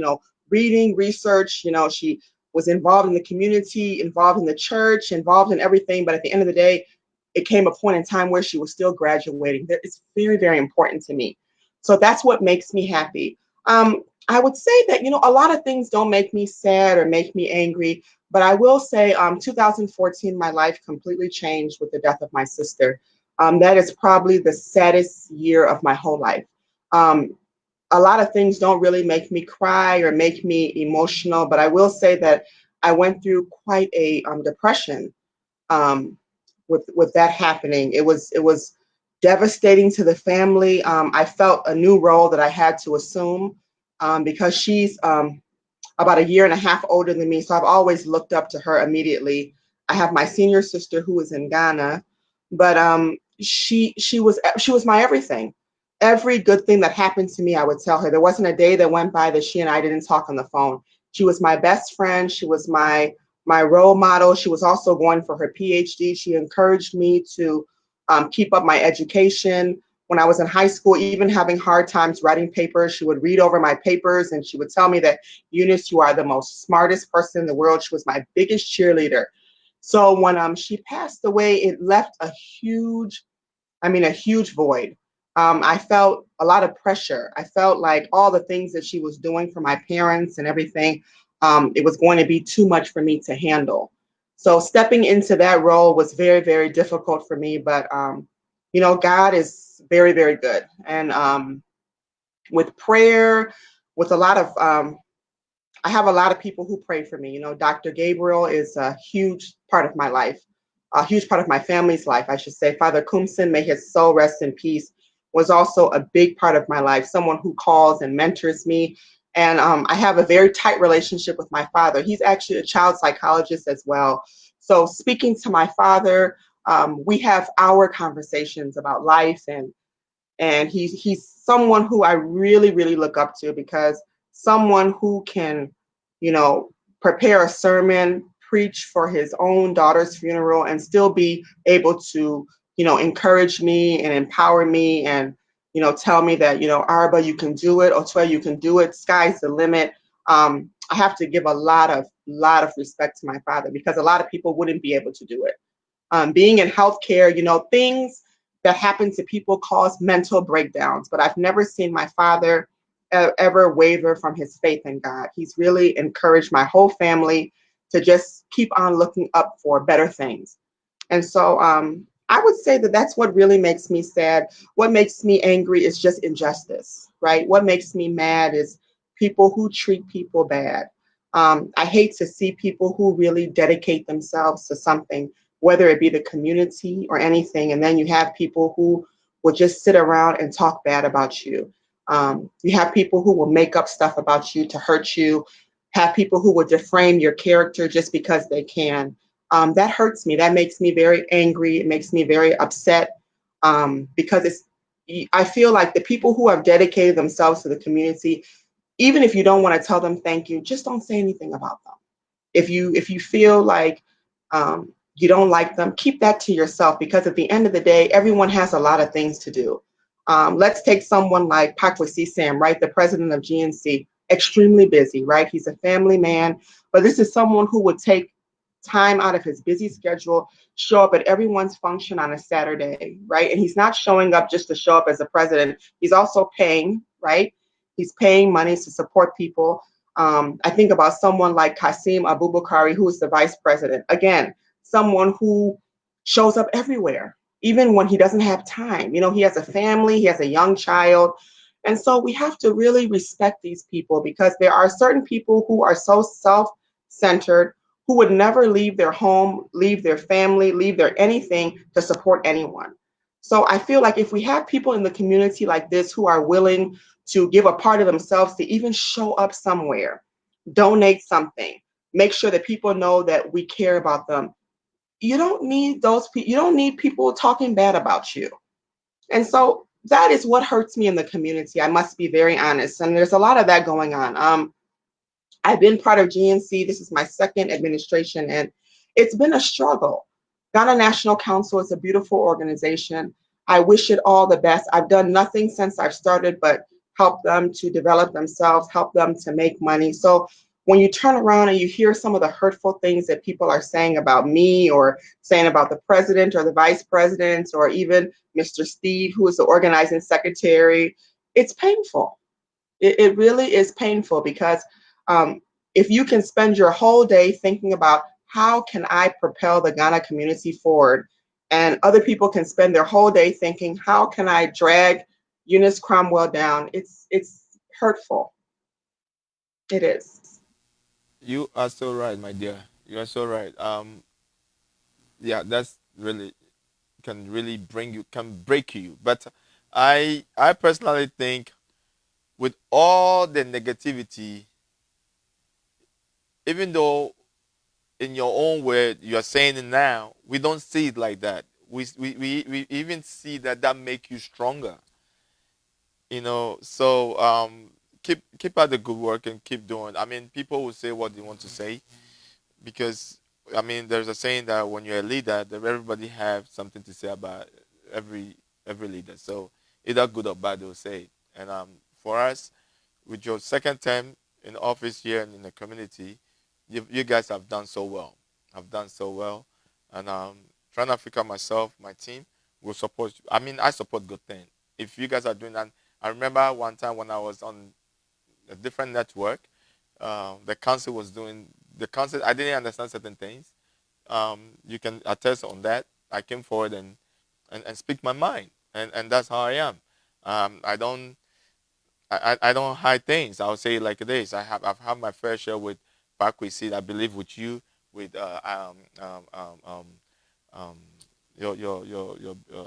reading, research, she was involved in the community, involved in the church, involved in everything. But at the end of the day, it came a point in time where she was still graduating. It's very, very important to me. So that's what makes me happy. I would say that, a lot of things don't make me sad or make me angry, but I will say 2014, my life completely changed with the death of my sister. That is probably the saddest year of my whole life. Um, a lot of things don't really make me cry or make me emotional, but I will say that I went through quite a depression um, with that happening. It was devastating to the family. I felt a new role that I had to assume because she's about a year and a half older than me, so I've always looked up to her immediately. I have my senior sister who is in Ghana, but she was my everything. Every good thing that happened to me, I would tell her. There wasn't a day that went by that she and I didn't talk on the phone. She was my best friend. She was my role model. She was also going for her PhD. She encouraged me to keep up my education. When I was in high school, even having hard times writing papers, she would read over my papers and she would tell me that, Eunice, you are the most smartest person in the world. She was my biggest cheerleader. So when she passed away, it left a huge void. I felt a lot of pressure. I felt like all the things that she was doing for my parents and everything, it was going to be too much for me to handle. So stepping into that role was very, very difficult for me. But, God is very, very good. And with prayer, with a lot of I have a lot of people who pray for me. Dr. Gabriel is a huge part of my life, a huge part of my family's life, I should say. Father Kumsin, may his soul rest in peace, was also a big part of my life, someone who calls and mentors me. And I have a very tight relationship with my father. He's actually a child psychologist as well. So speaking to my father, we have our conversations about life, and he's someone who I really really look up to, because someone who can, you know, prepare a sermon, preach for his own daughter's funeral, and still be able to, you know, encourage me and empower me, and, you know, tell me that, you know, Arba, you can do it, Otoya, you can do it, sky's the limit. I have to give a lot of respect to my father, because a lot of people wouldn't be able to do it. Being in healthcare, you know, things that happen to people cause mental breakdowns, but I've never seen my father ever waver from his faith in God. He's really encouraged my whole family to just keep on looking up for better things. And so I would say that that's what really makes me sad. What makes me angry is just injustice, right? What makes me mad is people who treat people bad. I hate to see people who really dedicate themselves to something, whether it be the community or anything, and then you have people who will just sit around and talk bad about you. You have people who will make up stuff about you to hurt you, have people who will defame your character just because they can. That hurts me. That makes me very angry. It makes me very upset, because I feel like the people who have dedicated themselves to the community, even if you don't want to tell them thank you, just don't say anything about them. If you feel like you don't like them, keep that to yourself, because at the end of the day, everyone has a lot of things to do. Let's take someone like Pakwasi Sam, right, the president of GNC, extremely busy, right? He's a family man, but this is someone who would take time out of his busy schedule, show up at everyone's function on a Saturday, right? And he's not showing up just to show up as a president. He's also paying, right? He's paying money to support people. I think about someone like Kasim Abubakari, who is the vice president. Again, someone who shows up everywhere, even when he doesn't have time. You know, he has a family, he has a young child. And so we have to really respect these people, because there are certain people who are so self centered, who would never leave their home, leave their family, leave their anything to support anyone. So I feel like if we have people in the community like this who are willing to give a part of themselves to even show up somewhere, donate something, make sure that people know that we care about them. You don't need those people. You don't need people talking bad about you. And so that is what hurts me in the community. I must be very honest. And there's a lot of that going on. I've been part of GNC. This is my second administration, and it's been a struggle. Ghana National Council is a beautiful organization. I wish it all the best. I've done nothing since I've started but help them to develop themselves, help them to make money. So when you turn around and you hear some of the hurtful things that people are saying about me, or saying about the president or the vice president, or even Mr. Steve, who is the organizing secretary, it's painful. It really is painful, because um, if you can spend your whole day thinking about how can I propel the Ghana community forward, and other people can spend their whole day thinking how can I drag Eunice Cromwell down, it's hurtful. It is. You are so right, my dear. You are so right. Yeah, that's really can really bring you, can break you. But I personally think with all the negativity, even though in your own word you are saying it now, we don't see it like that. We even see that that make you stronger. So keep out the good work and keep doing. I mean, people will say what they want to say, because I mean, there's a saying that when you're a leader, that everybody have something to say about every every leader. So either good or bad, they'll say it. And for us, with your second term in office here and in the community, you guys have done so well. Have done so well, and Tran Africa, myself, my team will support you. I mean, I support good thing. If you guys are doing that, I remember one time when I was on a different network, the council was doing the council. I didn't understand certain things. You can attest on that. I came forward and speak my mind, and that's how I am. I don't I don't hide things. I'll say it like it is. I've had my fair share with Pakwisi. I believe with you, with um, your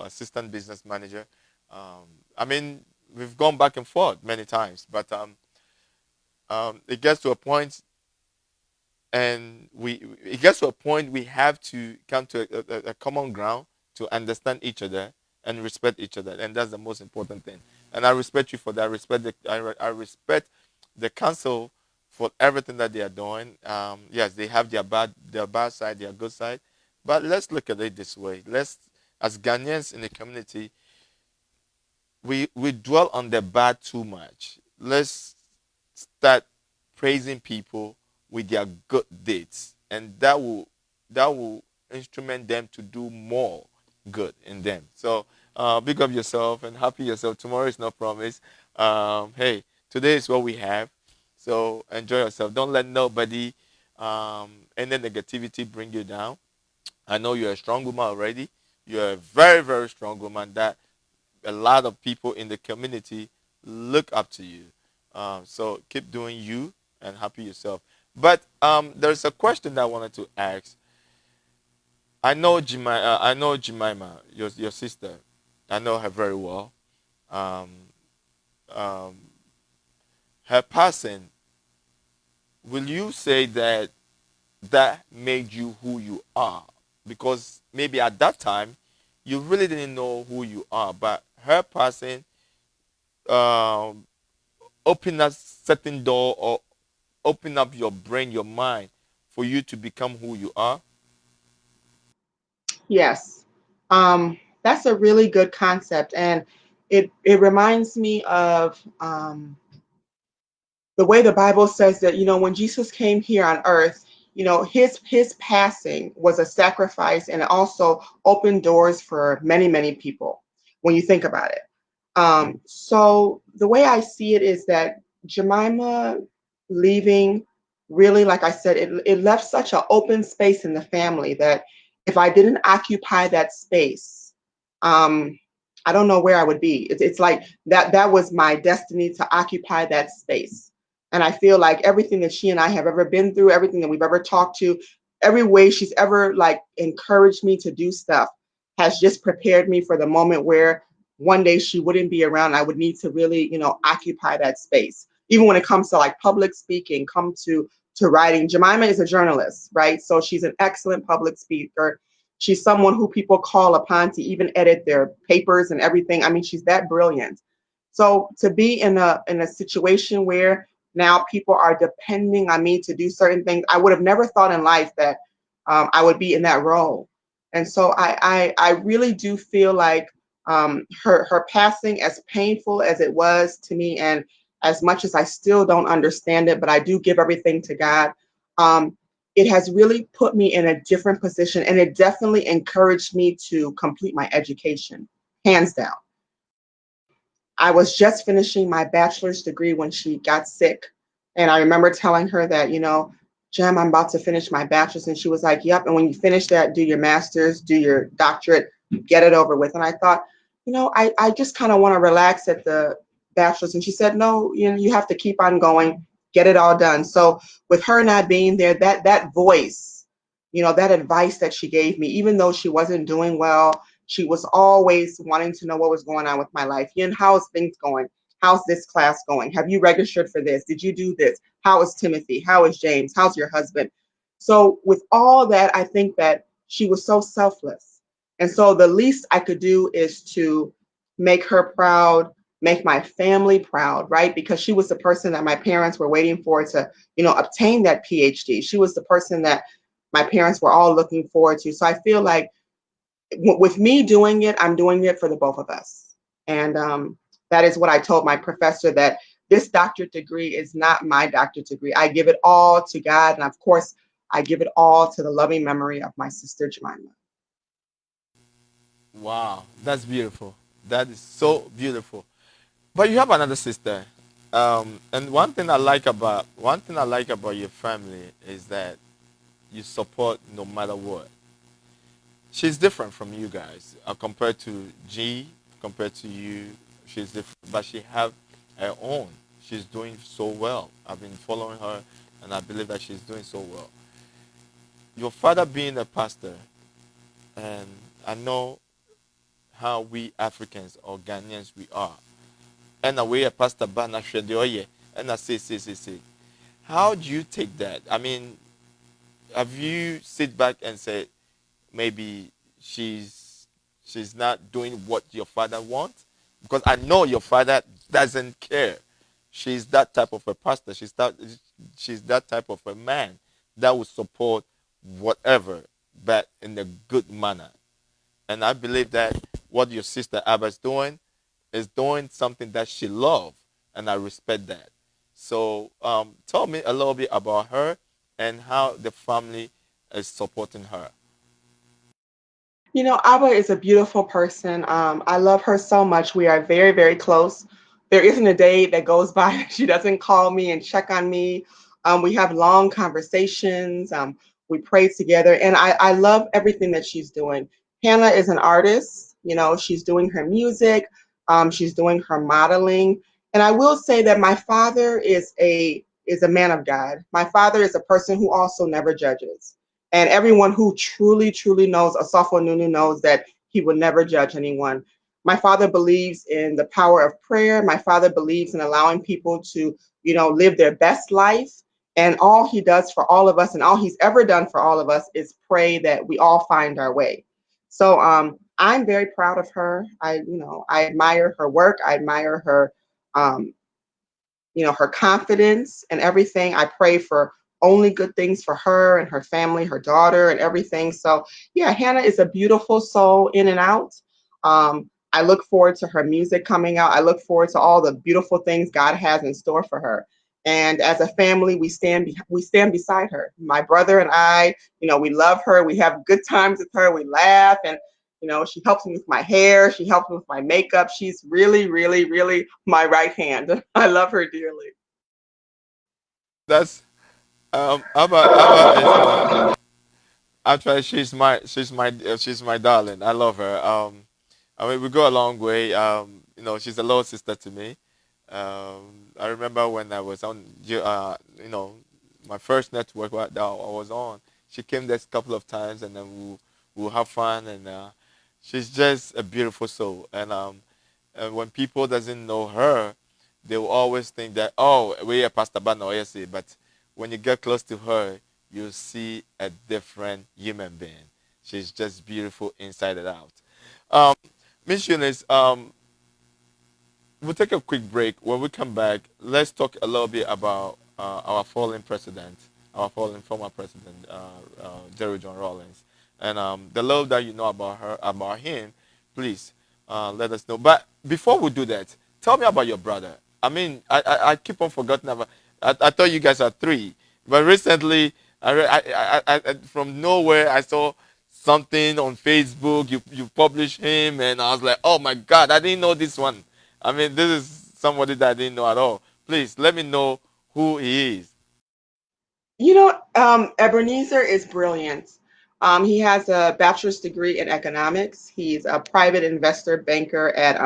assistant business manager. I mean, we've gone back and forth many times, but it gets to a point and it gets to a point we have to come to a common ground to understand each other and respect each other, and that's the most important thing. And I respect you for that. I respect the council for everything that they are doing. Yes, they have their bad side, their good side, but let's look at it this way. Let's, as Ghanaians in the community, we dwell on the bad too much. Let's start praising people with their good deeds, and that will instrument them to do more good in them. So big up yourself and happy yourself. Tomorrow is not promised. Hey, today is what we have. So enjoy yourself. Don't let nobody any negativity bring you down. I know you're a strong woman already. You're a very, very strong woman that a lot of people in the community look up to you. So keep doing you and happy yourself. But there's a question that I wanted to ask. I know Jemima, your sister. I know her very well. Um, um, Her passing. Will you say that that made you who you are? Because maybe at that time you really didn't know who you are, but her passing um, open a certain door or open up your brain, your mind for you to become who you are? Yes. That's a really good concept. And it reminds me of the way the Bible says that, when Jesus came here on earth, his passing was a sacrifice and it also opened doors for many, many people when you think about it. So the way I see it is that Jemima leaving, really, like I said, it left such an open space in the family that if I didn't occupy that space, um, I don't know where I would be. It's like that was my destiny, to occupy that space. And I feel like everything that she and I have ever been through, everything that we've ever talked to, every way she's ever like encouraged me to do stuff has just prepared me for the moment where one day she wouldn't be around. I would need to really, occupy that space. Even when it comes to like public speaking, come to writing. Jemima is a journalist, right? So she's an excellent public speaker. She's someone who people call upon to even edit their papers and everything. I mean, she's that brilliant. So to be in a situation where now people are depending on me to do certain things, I would have never thought in life that I would be in that role. And so I really do feel like her passing, as painful as it was to me, and as much as I still don't understand it, but I do give everything to God. Um, it has really put me in a different position, and it definitely encouraged me to complete my education, hands down. I was just finishing my bachelor's degree when she got sick. And I remember telling her that, Jem, I'm about to finish my bachelor's. And she was like, yep. And when you finish that, do your master's, do your doctorate, get it over with. And I thought, I just kind of want to relax at the bachelor's. And she said, no, you have to keep on going, get it all done. So with her not being there, that voice, that advice that she gave me, even though she wasn't doing well, she was always wanting to know what was going on with my life. And how's things going? How's this class going? Have you registered for this? Did you do this? How is Timothy? How is James? How's your husband? So with all that, I think that she was so selfless. And so the least I could do is to make her proud, make my family proud, right? Because she was the person that my parents were waiting for to, obtain that PhD. She was the person that my parents were all looking forward to. So I feel like with me doing it, I'm doing it for the both of us. And that is what I told my professor, that this doctorate degree is not my doctorate degree. I give it all to God. And of course, I give it all to the loving memory of my sister Jemima. Wow, that's beautiful. That is so beautiful. But you have another sister, and one thing I like about your family is that you support no matter what. She's different from you guys compared to G, compared to you. She's different, but she have her own. She's doing so well. I've been following her, and I believe that she's doing so well. Your father being a pastor, and I know how we Africans or Ghanaians we are. And away a pastor bana shwedeoye and I say. How do you take that? I mean, have you sit back and said maybe she's not doing what your father wants? Because I know your father doesn't care. She's that type of a pastor. She's that type of a man that will support whatever, but in a good manner. And I believe that what your sister Abba is doing something that she loves, and I respect that. So tell me a little bit about her and how the family is supporting her. You know, Abba is a beautiful person. I love her so much. We are very, very close. There isn't a day that goes by that she doesn't call me and check on me. We have long conversations. We pray together, and I love everything that she's doing. Hannah is an artist. You know, she's doing her music. She's doing her modeling. And I will say that my father is a man of God. My father is a person who also never judges. And everyone who truly, truly knows Asafo Nunu knows that he will never judge anyone. My father believes in the power of prayer. My father believes in allowing people to, live their best life. And all he does for all of us, and all he's ever done for all of us, is pray that we all find our way. So I'm very proud of her. I admire her work. I admire her um, her confidence and everything. I pray for only good things for her and her family, her daughter, and everything. So, yeah, Hannah is a beautiful soul in and out. I look forward to her music coming out. I look forward to all the beautiful things God has in store for her. And as a family, we stand beside her. My brother and I, we love her. We have good times with her. We laugh, and she helps me with my hair. She helps me with my makeup. She's really, really, really my right hand. I love her dearly. That's Abba is my actually she's my darling. I love her. I mean we go a long way. She's a little sister to me. I remember when I was on my first network that I was on. She came there a couple of times, and then we'll have fun, and she's just a beautiful soul. And when people doesn't know her, they will always think that, oh, we're Pastor Bano, yes, but when you get close to her, you see a different human being. She's just beautiful inside and out. Um, Miss Eunice, we'll take a quick break. When we come back, let's talk a little bit about our fallen president, our fallen former president, Jerry John Rawlings, and the little that you know about him. Please let us know. But before we do that, tell me about your brother. I mean, I keep on forgetting about. I thought you guys are three, but recently, from nowhere, I saw something on Facebook. You published him, and I was like, oh my God, I didn't know this one. I mean, this is somebody that I didn't know at all. Please let me know who he is. Ebenezer is brilliant. He has a bachelor's degree in economics. He's a private investor banker at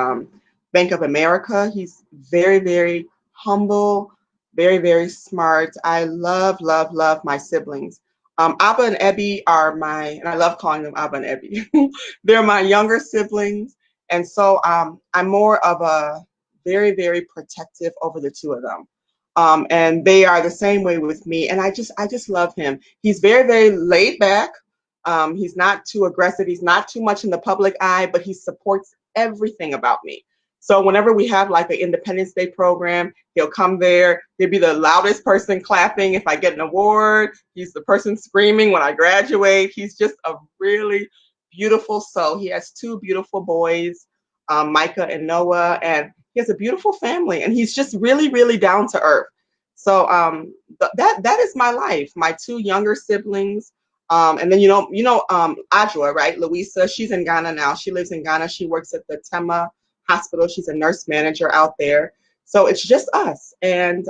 Bank of America. He's very, very humble, very, very smart. I love, love, love my siblings. Abba and Ebby and I love calling them Abba and Ebby. They're my younger siblings. And so I'm more of a very, very protective over the two of them. And they are the same way with me. And I just love him. He's very, very laid back. He's not too aggressive. He's not too much in the public eye, but he supports everything about me. So whenever we have like an Independence Day program, he'll come there. He'll be the loudest person clapping if I get an award. He's the person screaming when I graduate. He's just a really beautiful soul. He has two beautiful boys, Micah and Noah, and he has a beautiful family, and he's just really, really down to earth. So that is my life. My two younger siblings, and then Ajua, right? Louisa, she's in Ghana now. She lives in Ghana. She works at the Tema Hospital. She's a nurse manager out there. So it's just us, and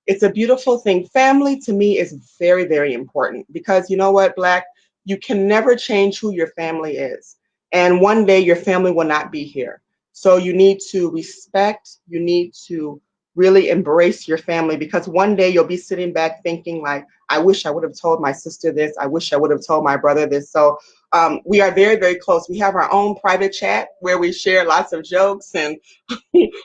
it's a beautiful thing. Family to me is very, very important because you know what, Black, you can never change who your family is. And one day your family will not be here. So you need to respect, you need to really embrace your family because one day you'll be sitting back thinking like, I wish I would have told my sister this. I wish I would have told my brother this. So we are very, very close. We have our own private chat where we share lots of jokes and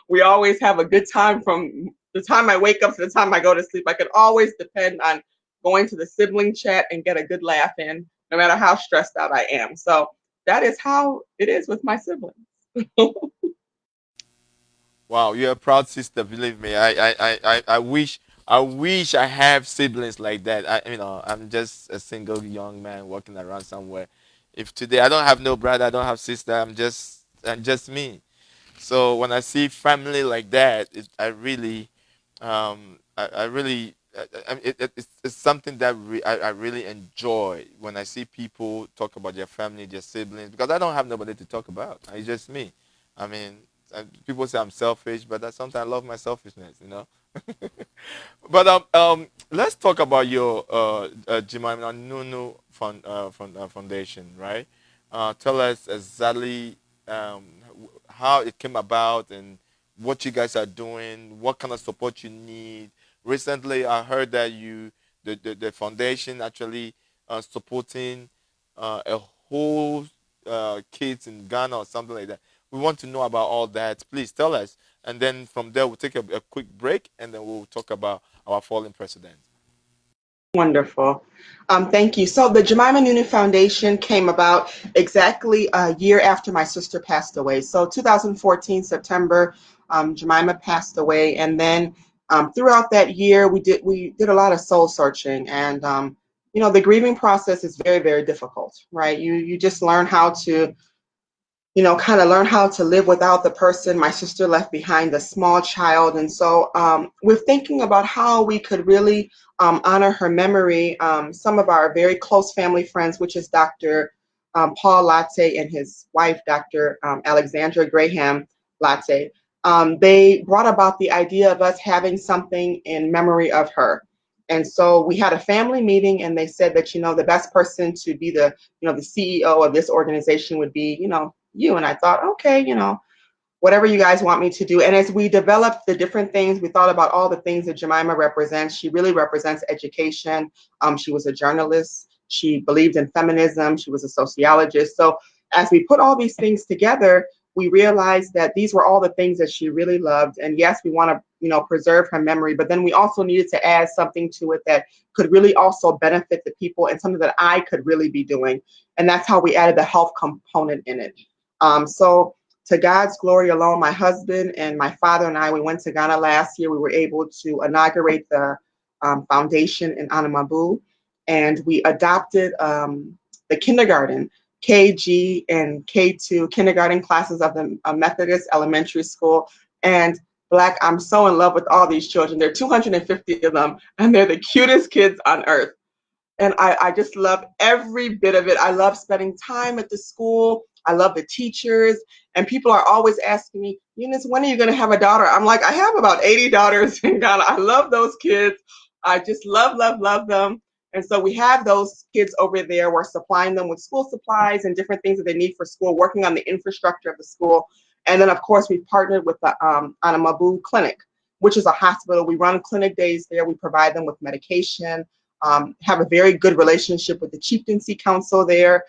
we always have a good time from the time I wake up to the time I go to sleep. I can always depend on going to the sibling chat and get a good laugh in, no matter how stressed out I am. So that is how it is with my siblings. Wow, you're a proud sister. Believe me. I wish I have siblings like that. I'm just a single young man walking around somewhere. If today I don't have no brother, I don't have sister, I'm just me. So when I see family like that, I really, I really, it's something that I really enjoy when I see people talk about their family, their siblings, because I don't have nobody to talk about. It's just me. I mean, people say I'm selfish, but sometimes I love my selfishness. But let's talk about your Jemima Nunu Foundation, right? Tell us exactly how it came about and what you guys are doing, what kind of support you need. Recently, I heard that the foundation actually supporting a whole kids in Ghana or something like that. We want to know about all that. Please tell us, and then from there we'll take a quick break, and then we'll talk about our fallen president. Wonderful. Thank you. So the Jemima Nunu Foundation came about exactly a year after my sister passed away. So 2014, September, Jemima passed away. And then throughout that year, we did a lot of soul searching. And, the grieving process is very, very difficult, right? You just learn how to kind of learn how to live without the person. My sister left behind a small child. And so we're thinking about how we could really honor her memory. Some of our very close family friends, which is Dr. Paul Latte and his wife, Dr. Alexandra Graham Latte, they brought about the idea of us having something in memory of her. And so we had a family meeting, and they said that, the best person to be the CEO of this organization would be, you. And I thought, okay, whatever you guys want me to do. And as we developed the different things, we thought about all the things that Jemima represents. She really represents education. She was a journalist. She believed in feminism. She was a sociologist. So as we put all these things together, we realized that these were all the things that she really loved. And yes, we want to, preserve her memory, but then we also needed to add something to it that could really also benefit the people and something that I could really be doing. And that's how we added the health component in it. So to God's glory alone, my husband and my father and I, we went to Ghana last year. We were able to inaugurate the foundation in Anamabu, and we adopted the kindergarten, KG and K2 kindergarten classes of the Methodist Elementary School. And Black, I'm so in love with all these children. There are 250 of them, and they're the cutest kids on earth. And I just love every bit of it. I love spending time at the school. I love the teachers. And people are always asking me, Eunice, when are you going to have a daughter? I'm like, I have about 80 daughters in Ghana. I love those kids. I just love, love, love them. And so we have those kids over there. We're supplying them with school supplies and different things that they need for school, working on the infrastructure of the school. And then, of course, we've partnered with the Anamabu Clinic, which is a hospital. We run clinic days there. We provide them with medication. Have a very good relationship with the Chieftaincy Council there.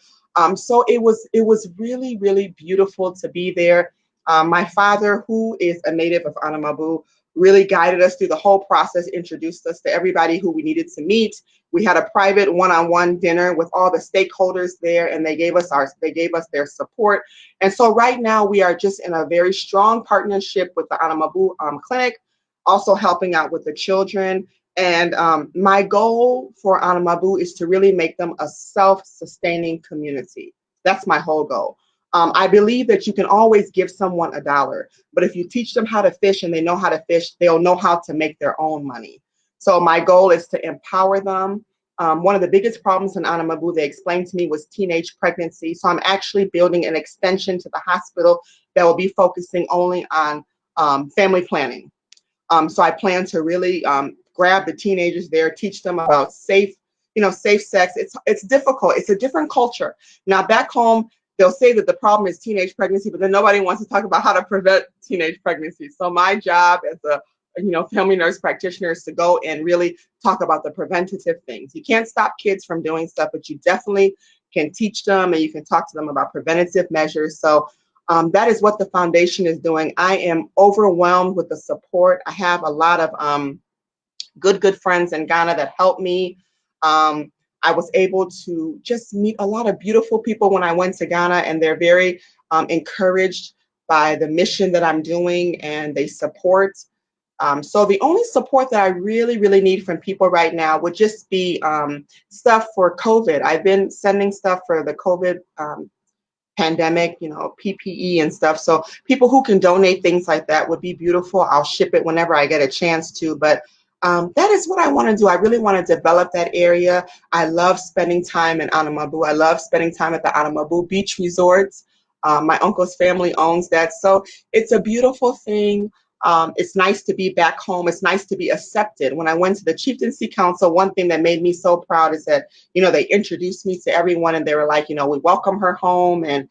So it was really, really beautiful to be there. My father, who is a native of Anamabu, really guided us through the whole process, introduced us to everybody who we needed to meet. We had a private one-on-one dinner with all the stakeholders there, and they gave us their support. And so right now we are just in a very strong partnership with the Anamabu Clinic, also helping out with the children. And my goal for Anamabu is to really make them a self-sustaining community. That's my whole goal. I believe that you can always give someone $1, but if you teach them how to fish and they know how to fish, they'll know how to make their own money. So my goal is to empower them. One of the biggest problems in Anamabu, they explained to me, was teenage pregnancy. So I'm actually building an extension to the hospital that will be focusing only on family planning. So I plan to really grab the teenagers there, teach them about safe sex. It's difficult. It's a different culture. Now back home, they'll say that the problem is teenage pregnancy, but then nobody wants to talk about how to prevent teenage pregnancy. So my job as a family nurse practitioner is to go and really talk about the preventative things. You can't stop kids from doing stuff, but you definitely can teach them, and you can talk to them about preventative measures. So that is what the foundation is doing. I am overwhelmed with the support. I have a lot of good friends in Ghana that help me. Um, I was able to just meet a lot of beautiful people when I went to Ghana, and they're very encouraged by the mission that I'm doing, and they support. So the only support that I really, really need from people right now would just be stuff for COVID. I've been sending stuff for the COVID pandemic, PPE and stuff. So people who can donate things like that would be beautiful. I'll ship it whenever I get a chance to. But that is what I want to do. I really want to develop that area. I love spending time in Anamabu. I love spending time at the Anamabu Beach Resorts. My uncle's family owns that. So it's a beautiful thing. It's nice to be back home. It's nice to be accepted. When I went to the Chieftaincy Council, one thing that made me so proud is that, they introduced me to everyone and they were like, we welcome her home. And,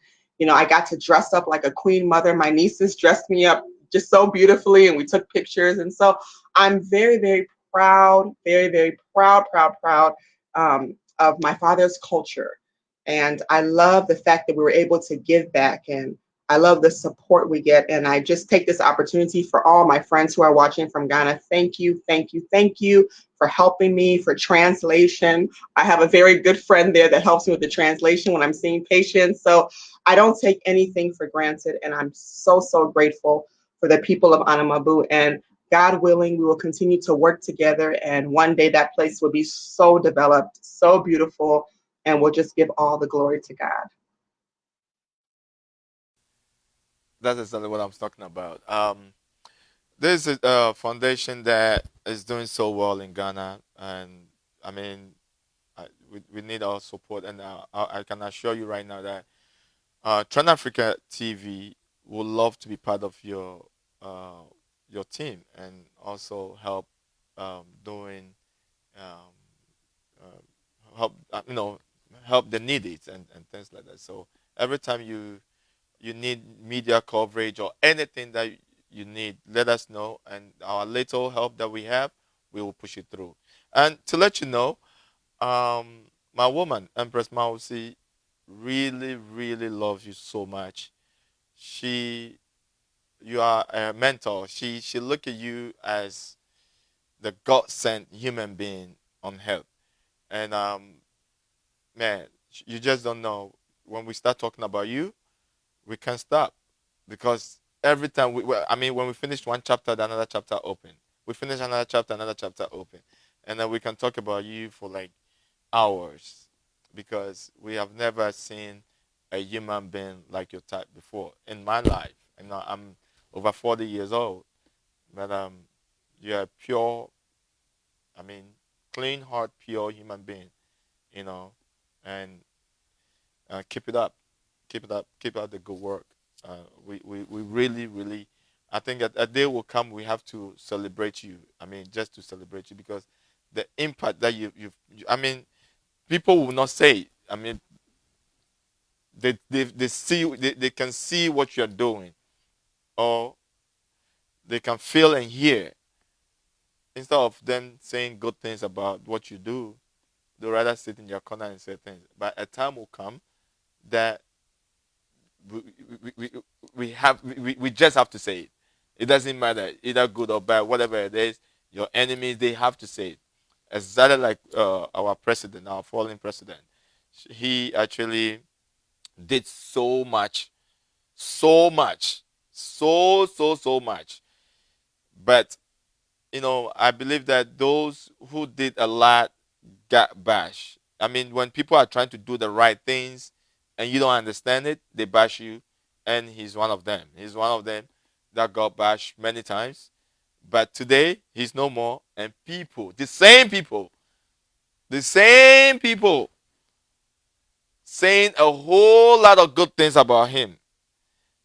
I got to dress up like a queen mother. My nieces dressed me up just so beautifully and we took pictures. And so I'm very, very proud, very, very proud of my father's culture. And I love the fact that we were able to give back, and I love the support we get. And I just take this opportunity for all my friends who are watching from Ghana. Thank you, thank you, thank you for helping me, for translation. I have a very good friend there that helps me with the translation when I'm seeing patients. So I don't take anything for granted. And I'm so, so grateful for the people of Anamabu. And God willing, we will continue to work together. And one day that place will be so developed, so beautiful, and we'll just give all the glory to God. That's exactly what I'm talking about. There's a foundation that is doing so well in Ghana, and I mean, we need our support. And I can assure you right now that Trend Africa TV would love to be part of your team and also help doing um, help help the needy and things like that. So every time you need media coverage or anything that you need, let us know, and our little help that we have, we will push it through. And to let you know, my woman, Empress Mausi, really, really loves you so much. She, you are a mentor. She look at you as the God sent human being on earth, and man, you just don't know. When we start talking about you, we can't stop because every time I mean, when we finish one chapter, another chapter open. We finish another chapter open, and then we can talk about you for like hours because we have never seen a human being like your type before in my life. And I'm over 40 years old, but you're a pure, I mean, clean heart, pure human being, you know, and keep it up, keep up the good work. We really, really, I think that a day will come we have to celebrate you. I mean, just to celebrate you because the impact that I mean, people will not say it. I mean, they see, they can see what you're doing, or they can feel and hear. Instead of them saying good things about what you do, they rather sit in your corner and say things. But a time will come that we, we, we just have to say it. It doesn't matter, either good or bad, whatever it is. Your enemies, they have to say it. Exactly like our president, our fallen president. He actually did so much, so much, so much. But I believe that those who did a lot got bashed. I mean, when people are trying to do the right things and you don't understand it, they bash you. And he's one of them. He's one of them that got bashed many times. But today, he's no more. And people, the same people saying a whole lot of good things about him.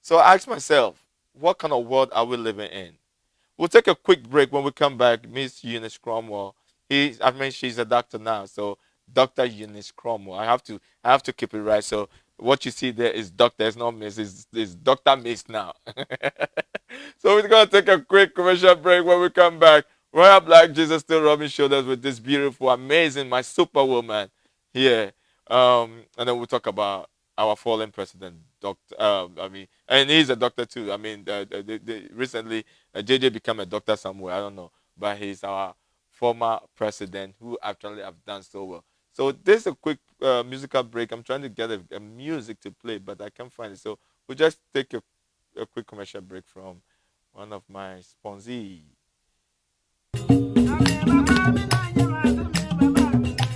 So I ask myself, what kind of world are we living in? We'll take a quick break. When we come back, Miss Eunice Cromwell. I mean, she's a doctor now, so Dr. Eunice Cromwell. I have to keep it right. So what you see there is doctor, it's not Miss, it's Dr. Miss now. So we're gonna take a quick commercial break. When we come back, Royal Black Jesus still rubbing shoulders with this beautiful, amazing, my superwoman here. And then we'll talk about our fallen president, Doctor. I mean, and he's a doctor too. I mean, recently JJ became a doctor somewhere. I don't know, but he's our former president who actually have done so well. So this is a quick musical break. I'm trying to get a music to play, but I can't find it. So we'll just take a quick commercial break from one of my sponsees.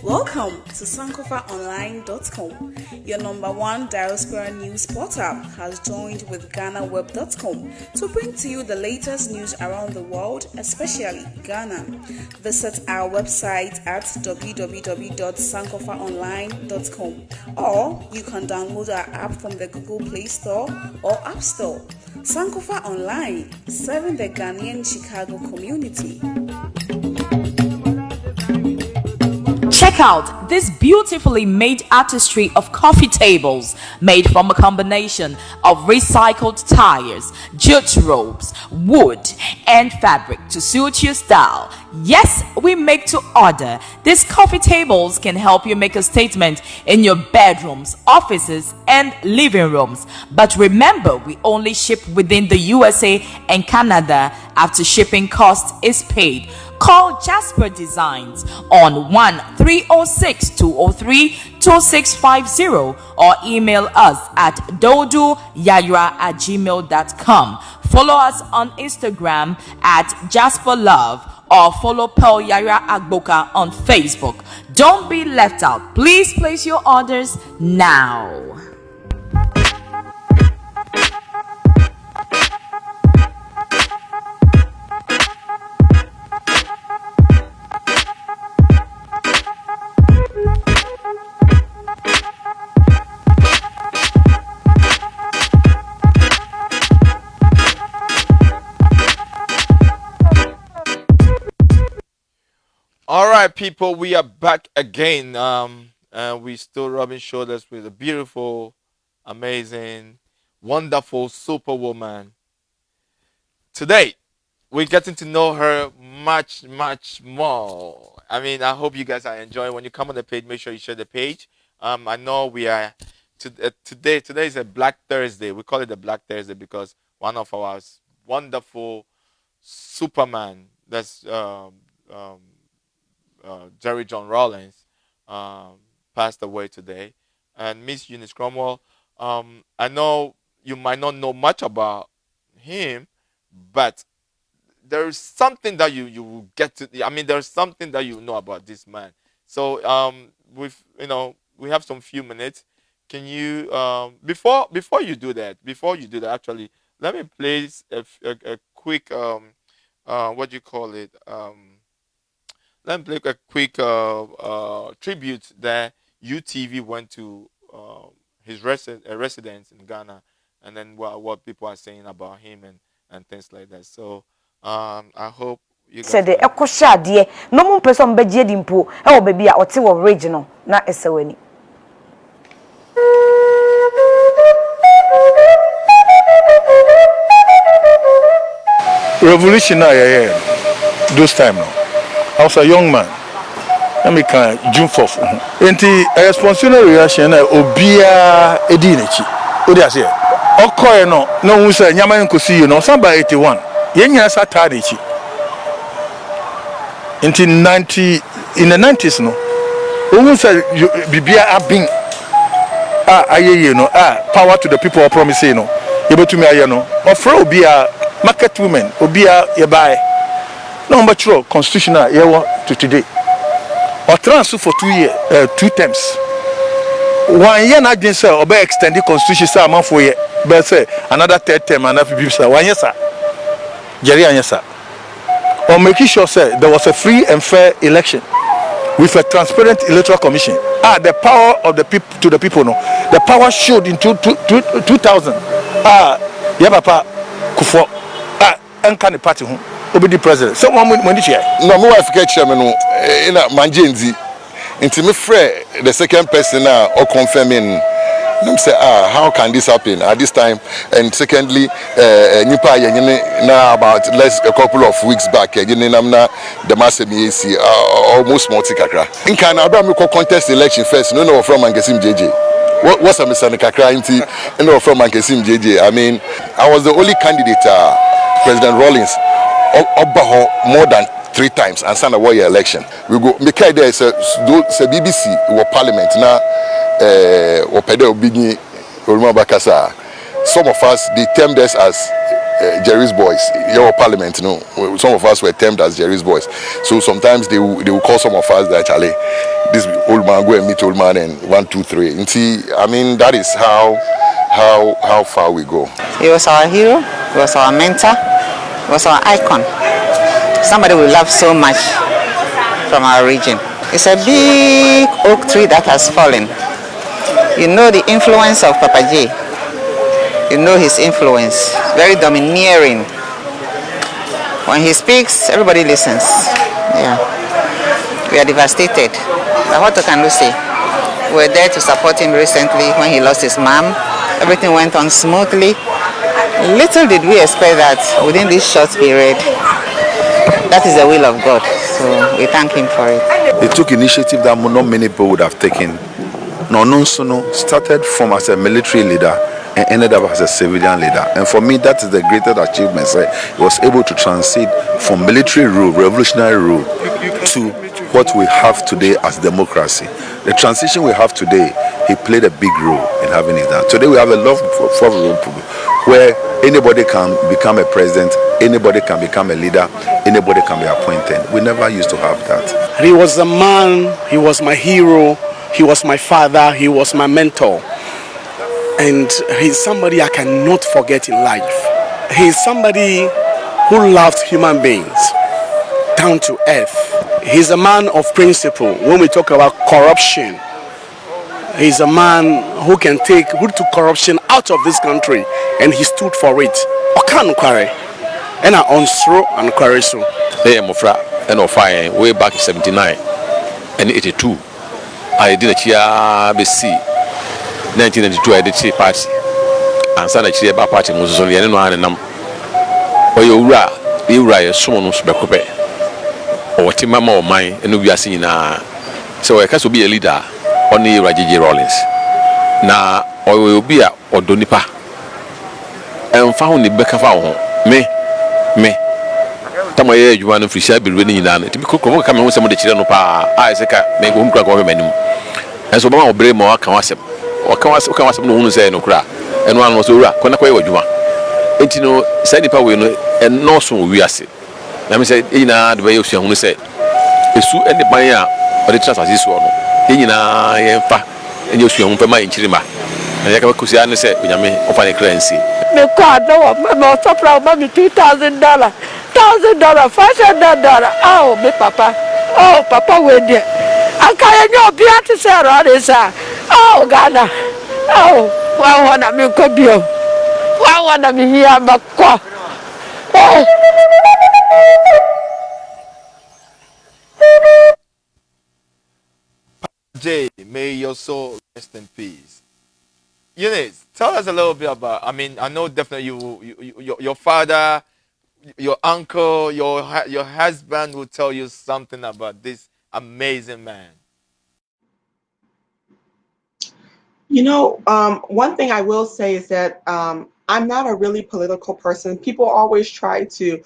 Welcome to sankofaonline.com. Your number one diaspora news portal has joined with GhanaWeb.com to bring to you the latest news around the world, especially Ghana. Visit our website at www.sankofaonline.com, or you can download our app from the Google Play Store or App Store. Sankofa Online, serving the Ghanaian Chicago community. Check out this beautifully made artistry of coffee tables made from a combination of recycled tires, jute ropes, wood, and fabric to suit your style. Yes, we make to order. These coffee tables can help you make a statement in your bedrooms, offices, and living rooms. But remember, we only ship within the USA and Canada after shipping cost is paid. Call Jasper Designs on 1-306-203-2650 or email us at doduyayra@gmail.com. Follow us on Instagram at Jasper Love or follow Pearl Yara Agboka on Facebook. Don't be left out. Please place your orders now. All right, people, we are back again. We still rubbing shoulders with a beautiful, amazing, wonderful superwoman. Today, we're getting to know her much, much more. I mean, I hope you guys are enjoying. When you come on the page, make sure you share the page. I know we are today is a Black Thursday. We call it a Black Thursday because one of our wonderful Superman, that's Jerry John Rawlings, passed away today, and Miss Eunice Cromwell. I know you might not know much about him, but there is something that you will get to. I mean, there's something that you know about this man. So we have some few minutes. Can you before you do that? Actually, let me play a quick what do you call it? Let me play a quick tribute that UTV went to his residence in Ghana, and then what people are saying about him and things like that. So I hope you guys said the ekoshade no mo person be die dimpo e wo baby a ote wo regional na esewani. Revolution those time now. I was a young man. Let me can June 4th. Enti a responsible reaction na obia edi nechi. O dey say okoye no hu say nyama nkosi you no somebody 81. Yenya sata nechi. Enti in the 90s no. Who say bibia abin ayeye no power to the people are promising no. Yebetumi aye no. Ofra obia market women obia ye buy. Number 2 constitutional year to today. Or transfer for 2 years, 2 terms. 1 year na against or be extended constitution say amount for year. But say another 3rd term and people say 1 year sir. Jerry and yes sir. Or making sure say there was a free and fair election with a transparent electoral commission. The power of the people to the people no. The power showed in 2000. Yeah papa Kufo the party obi the president. Someone when did you? No, my wife get chairman in a manjenzi. Into me frère the second person or confirming. Them say how can this happen at this time? And secondly, nipa now about a couple of weeks back namna the massive AC almost multi kakra. In Canada me contest election first. No from Mankesim JJ. What's a Mr. Kakra into no from Mankesim JJ. I mean, I was the only candidate President Rawlings more than 3 times and send a warrior election. We go make there is a BBC or parliament now or pedo bigi Bakasa. Some of us they termed us as Jerry's boys. Your parliament, you know. Some of us were termed as Jerry's boys. So sometimes they will call some of us that Charlie, this old man go and meet old man and 1, 2, 3. And see, I mean that is how far we go. He was our hero, he was our mentor, he was our icon. Somebody we love so much from our region. It's a big oak tree that has fallen. You know the influence of Papa J. You know his influence, very domineering. When he speaks, everybody listens. Yeah, we are devastated. But what can we say? We were there to support him recently when he lost his mom. Everything went on smoothly. Little did we expect that within this short period, that is the will of God. So we thank him for it. They took initiative that not many people would have taken. Nunu started from as a military leader and ended up as a civilian leader. And for me, that is the greatest achievement. He was able to transit from military rule, revolutionary rule, to what we have today as democracy. The transition we have today, he played a big role in having it done. Today we have a lot of where anybody can become a president, anybody can become a leader, anybody can be appointed. We never used to have that. He was a man, he was my hero, he was my father, he was my mentor. And he's somebody I cannot forget in life. He's somebody who loved human beings down to earth. He's a man of principle. When we talk about corruption, he's a man who took corruption out of this country and he stood for it. Okanukare. And I onsro and kwareso. Hey, Mofra, and of fire way back in 79 and 82. I did a chia BC. 1992 I did see party and sana chire ba party mo so ne no anenam oyo wura ye so no so bekope o ti mama o man eno wiase nyina so e ka so be a leader on RBJ Rawlings na oyo bi a odonipa emfa ho ne beka fa ho me tamo ye adwuma no frisia beru ni nyina na ti bi kokko ka me ho se mo de chire no pa a se ka me go nkura ko me manim enso ba ma obre mo aka wasem okan wasem no hunu say no kura eno an no so wura kona kwa ye adwuma enti no say nipa we no eno so wiase na me say nyina de ba ye osu hunu say esu ene ban a ode transasi so no nyina ye mfa enye osu hunu pa ma nchirima na ya ka kusi an say onyame ofa ne currency me card no me so proud ma me $2,000 $500 oh me papa we there akaya nyo bia te say Rawlings oh Ghana oh wa wana me ko bio wa wana me hia makwa oh Jay, may your soul rest in peace. Eunice, tell us a little bit about. I mean, I know definitely your father, your uncle, your husband will tell you something about this amazing man. You know, one thing I will say is that I'm not a really political person. People always try to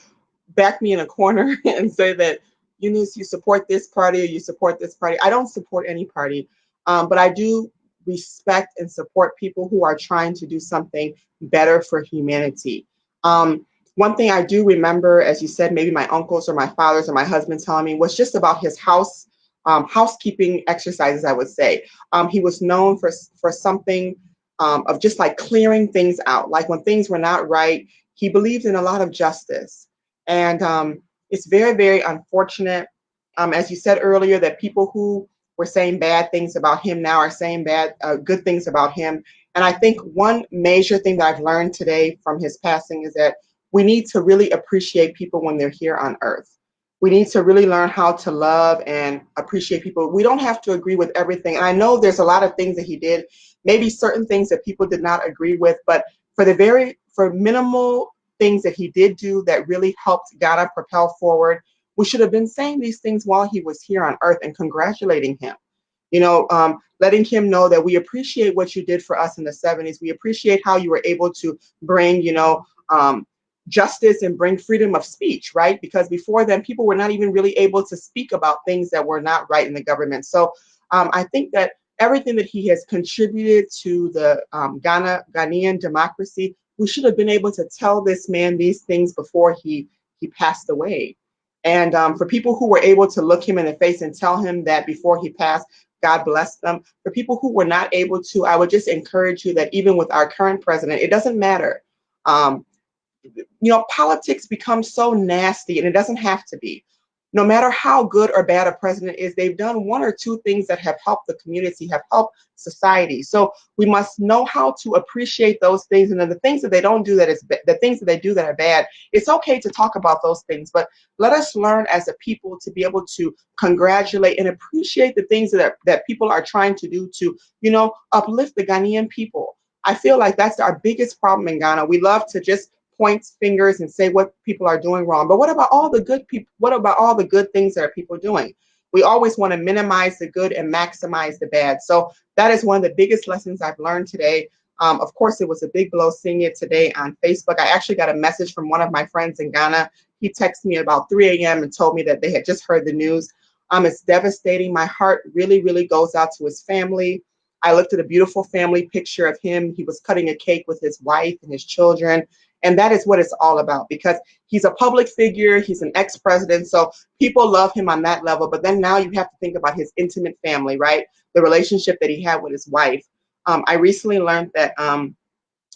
back me in a corner and say that, Eunice, you support this party or you support this party. I don't support any party, but I do respect and support people who are trying to do something better for humanity. One thing I do remember, as you said, maybe my uncles or my fathers or my husband telling me was just about his housekeeping exercises, I would say. He was known for something of just like clearing things out. Like when things were not right, he believed in a lot of justice. And it's very, very unfortunate, as you said earlier, that people who were saying bad things about him now are saying good things about him. And I think one major thing that I've learned today from his passing is that we need to really appreciate people when they're here on earth. We need to really learn how to love and appreciate people. We don't have to agree with everything. And I know there's a lot of things that he did, maybe certain things that people did not agree with, but for minimal things that he did do that really helped Ghana propel forward, we should have been saying these things while he was here on earth and congratulating him. You know, letting him know that we appreciate what you did for us in the 70s. We appreciate how you were able to bring, justice and bring freedom of speech, right? Because before then, people were not even really able to speak about things that were not right in the government. So I think that everything that he has contributed to the Ghanaian democracy, we should have been able to tell this man these things before he passed away. And for people who were able to look him in the face and tell him that before he passed, God bless them. For people who were not able to, I would just encourage you that even with our current president, it doesn't matter. Um, Politics becomes so nasty, and it doesn't have to be. No matter how good or bad a president is, they've done one or two things that have helped the community, have helped society. So we must know how to appreciate those things, and then the things that they don't do the things that they do that are bad. It's okay to talk about those things, but let us learn as a people to be able to congratulate and appreciate the things that people are trying to do to, uplift the Ghanaian people. I feel like that's our biggest problem in Ghana. We love to just point fingers and say what people are doing wrong. But what about all the good people? What about all the good things that are people doing? We always want to minimize the good and maximize the bad. So that is one of the biggest lessons I've learned today. Of course, it was a big blow seeing it today on Facebook. I actually got a message from one of my friends in Ghana. He texted me about 3 a.m. and told me that they had just heard the news. It's devastating. My heart really, really goes out to his family. I looked at a beautiful family picture of him. He was cutting a cake with his wife and his children. And that is what it's all about, because he's a public figure. He's an ex-president. So people love him on that level. But then now you have to think about his intimate family, right? The relationship that he had with his wife. I recently learned that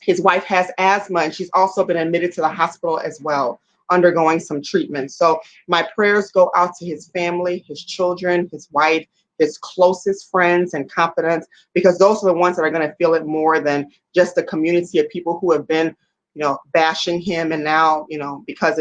his wife has asthma, and she's also been admitted to the hospital as well, undergoing some treatment. So my prayers go out to his family, his children, his wife, his closest friends and confidants, because those are the ones that are going to feel it more than just the community of people who have been bashing him. And now, because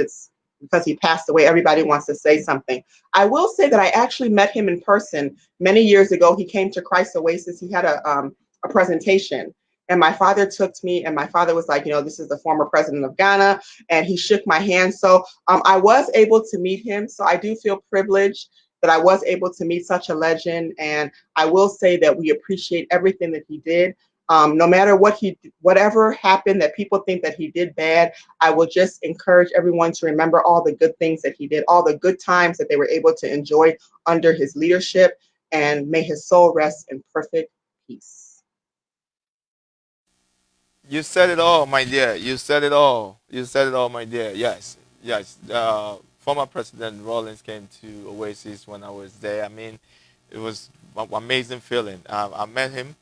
he passed away, everybody wants to say something. I will say that I actually met him in person many years ago. He came to Christ Oasis. He had a presentation, and my father took me, and my father was like, this is the former president of Ghana, and he shook my hand. So I was able to meet him. So I do feel privileged that I was able to meet such a legend. And I will say that we appreciate everything that he did. No matter whatever happened that people think that he did bad, I will just encourage everyone to remember all the good things that he did, all the good times that they were able to enjoy under his leadership, and may his soul rest in perfect peace. You said it all, my dear. You said it all. You said it all, my dear. Yes, yes. Former President Rawlings came to Oasis when I was there. I mean, it was an amazing feeling. I met him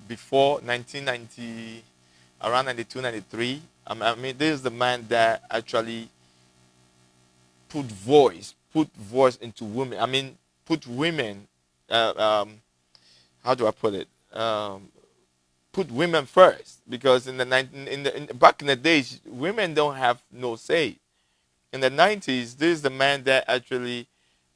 before 1990, around 92, 93. I mean, this is the man that actually put voice into women. I mean, put women, how do I put it? Put women first, because back in the days, women don't have no say. In the 90s, this is the man that actually,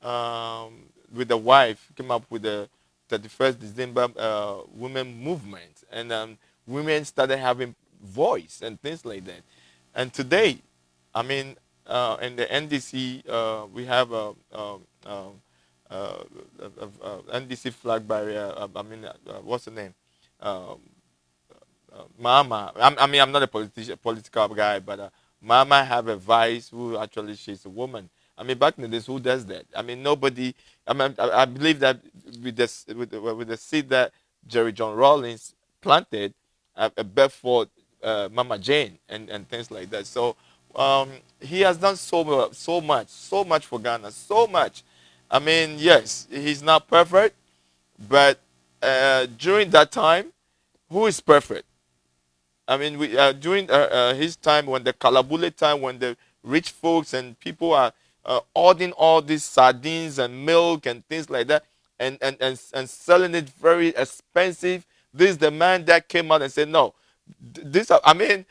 with the wife, came up with the 31st December women movement, and women started having voice and things like that. And today, I mean, in the NDC, we have a NDC flag barrier. I mean, what's the name? Mama. I mean, I'm not a political guy, but Mama have a vice who actually she's a woman. I mean, back in the days, who does that? I mean, nobody. I mean, I believe that with the seed that Jerry John Rawlings planted, a Bedford Mama Jane and things like that. So he has done so much for Ghana, so much. I mean, yes, he's not perfect, but during that time, who is perfect? I mean, during his time, when the Kalabule time, when the rich folks and people are ordering all these sardines and milk and things like that, and selling it very expensive, this is the man that came out and said, no, I mean,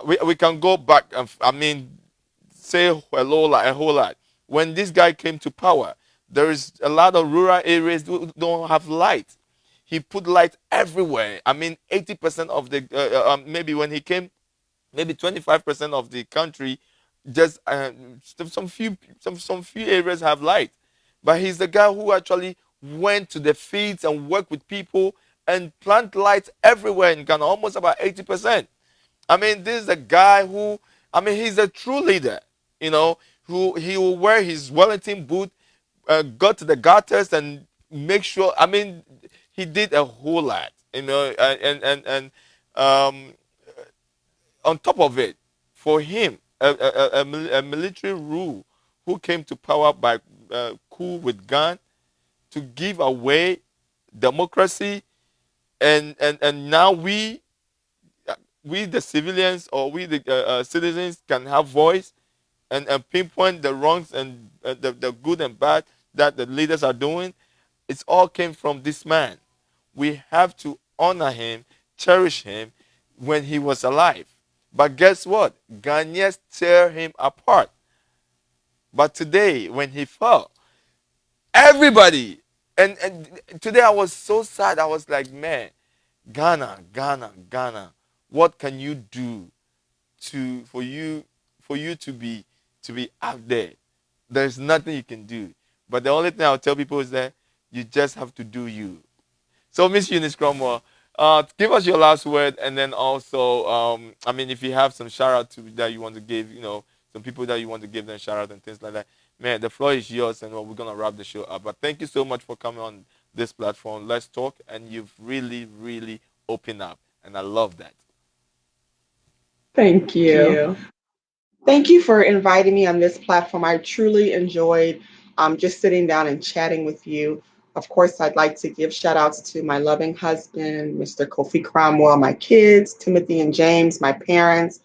we can go back, and, I mean, say a whole lot. When this guy came to power, there is a lot of rural areas who don't have light. He put light everywhere. I mean, 80% of the, maybe when he came, maybe 25% of the country, just some few areas have light. But he's the guy who actually went to the fields and worked with people and plant lights everywhere in Ghana, almost about 80%. I mean, this is a guy who I mean, he's a true leader, you know, who he will wear his Wellington boot, go to the gutters and make sure. I mean, he did a whole lot, you know, and um, on top of it, for him, a military rule who came to power by coup with gun to give away democracy, and now we the civilians, or we the citizens, can have voice and pinpoint the wrongs and the good and bad that the leaders are doing. It's all came from this man. We have to honor him, cherish him when he was alive. But guess what? Ghanaians tear him apart. But today, when he fell, everybody, and today I was so sad. I was like, man, Ghana, what can you do for you to be out there? There's nothing you can do. But the only thing I'll tell people is that you just have to do you. So, Miss Eunice Cromwell, give us your last word, and then also, I mean, if you have some shout out to that you want to give, you know, some people that you want to give them shout out and things like that, man, the floor is yours, and we're gonna wrap the show up. But thank you so much for coming on this platform. Let's talk, and you've really, really opened up, and I love that. Thank you. Thank you for inviting me on this platform. I truly enjoyed just sitting down and chatting with you. Of course, I'd like to give shout outs to my loving husband, Mr. Kofi Cromwell, my kids, Timothy and James, my parents,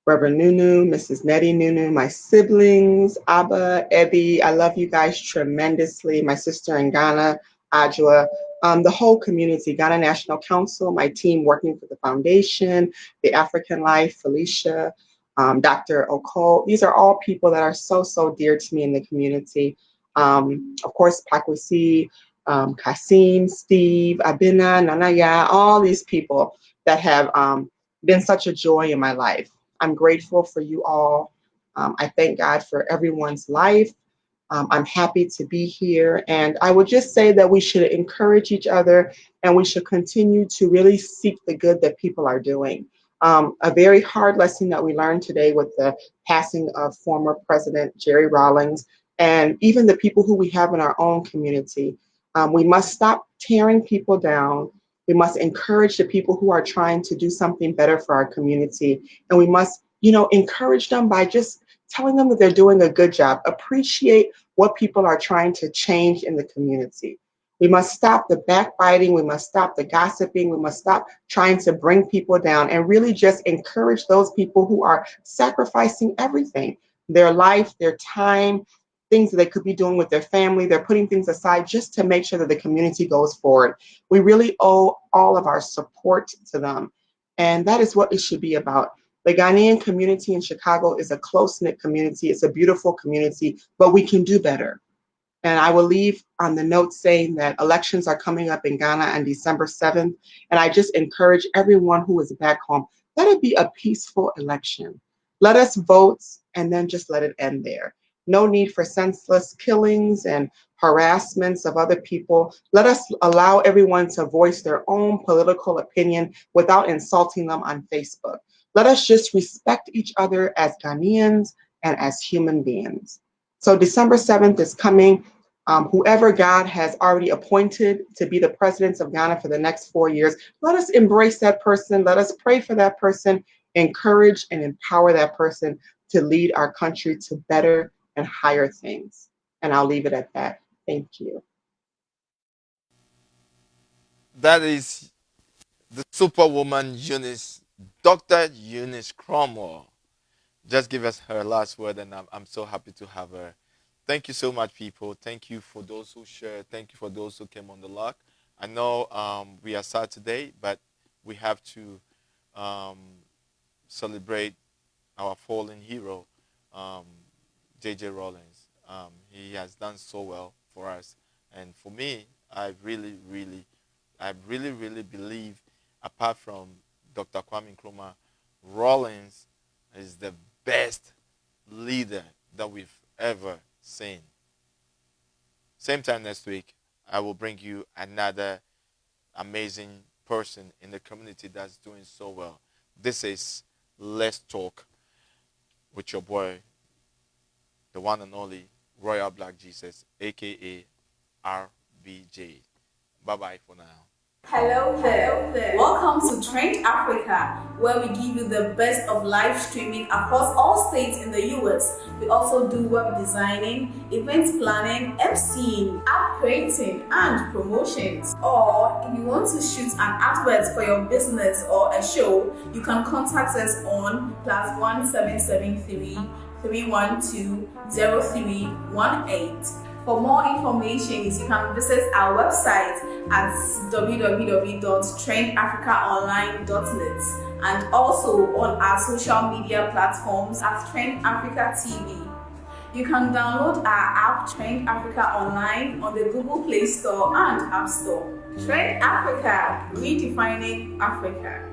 Reverend Nunu, Mrs. Nettie Nunu, my siblings, Abba, Ebby. I love you guys tremendously. My sister in Ghana, Ajua, the whole community, Ghana National Council, my team working for the foundation, the African Life, Felicia, Dr. Oko. These are all people that are so, so dear to me in the community. Of course, Pakwisi, Kasim, Steve, Abina, Nanaya, all these people that have been such a joy in my life. I'm grateful for you all. I thank God for everyone's life. I'm happy to be here. And I would just say that we should encourage each other, and we should continue to really seek the good that people are doing. A very hard lesson that we learned today with the passing of former President Jerry Rawlings, and even the people who we have in our own community. We must stop tearing people down. We must encourage the people who are trying to do something better for our community. And we must, encourage them by just telling them that they're doing a good job. Appreciate what people are trying to change in the community. We must stop the backbiting. We must stop the gossiping. We must stop trying to bring people down, and really just encourage those people who are sacrificing everything, their life, their time, things that they could be doing with their family. They're putting things aside just to make sure that the community goes forward. We really owe all of our support to them. And that is what it should be about. The Ghanaian community in Chicago is a close-knit community. It's a beautiful community, but we can do better. And I will leave on the note saying that elections are coming up in Ghana on December 7th. And I just encourage everyone who is back home, let it be a peaceful election. Let us vote and then just let it end there. No need for senseless killings and harassments of other people. Let us allow everyone to voice their own political opinion without insulting them on Facebook. Let us just respect each other as Ghanaians and as human beings. So December 7th is coming. Whoever God has already appointed to be the presidents of Ghana for the next 4 years, let us embrace that person. Let us pray for that person, encourage and empower that person to lead our country to better and higher things. And I'll leave it at that. Thank you. That is the Superwoman Eunice, Dr. Eunice Cromwell. Just give us her last word, and I'm so happy to have her. Thank you so much, people. Thank you for those who shared. Thank you for those who came on the lock. I know we are sad today, but we have to celebrate our fallen hero, J.J. Rawlings. He has done so well for us. And for me, I really believe, apart from Dr. Kwame Nkrumah, Rawlings is the best leader that we've ever seen. Same time next week, I will bring you another amazing person in the community that's doing so well. This is Let's Talk. with your boy, the one and only Royal Black Jesus, aka RBJ. Bye-bye for now. Hello there. Welcome to Trend Africa, where we give you the best of live streaming across all states in the US. We also do web designing, event planning, emceeing, app creating, and promotions. Or if you want to shoot an advert for your business or a show, you can contact us on +1773 312 0318. For more information, you can visit our website at www.trendafricaonline.net and also on our social media platforms at Trend Africa TV. You can download our app Trend Africa Online on the Google Play Store and App Store. Trend Africa, redefining Africa.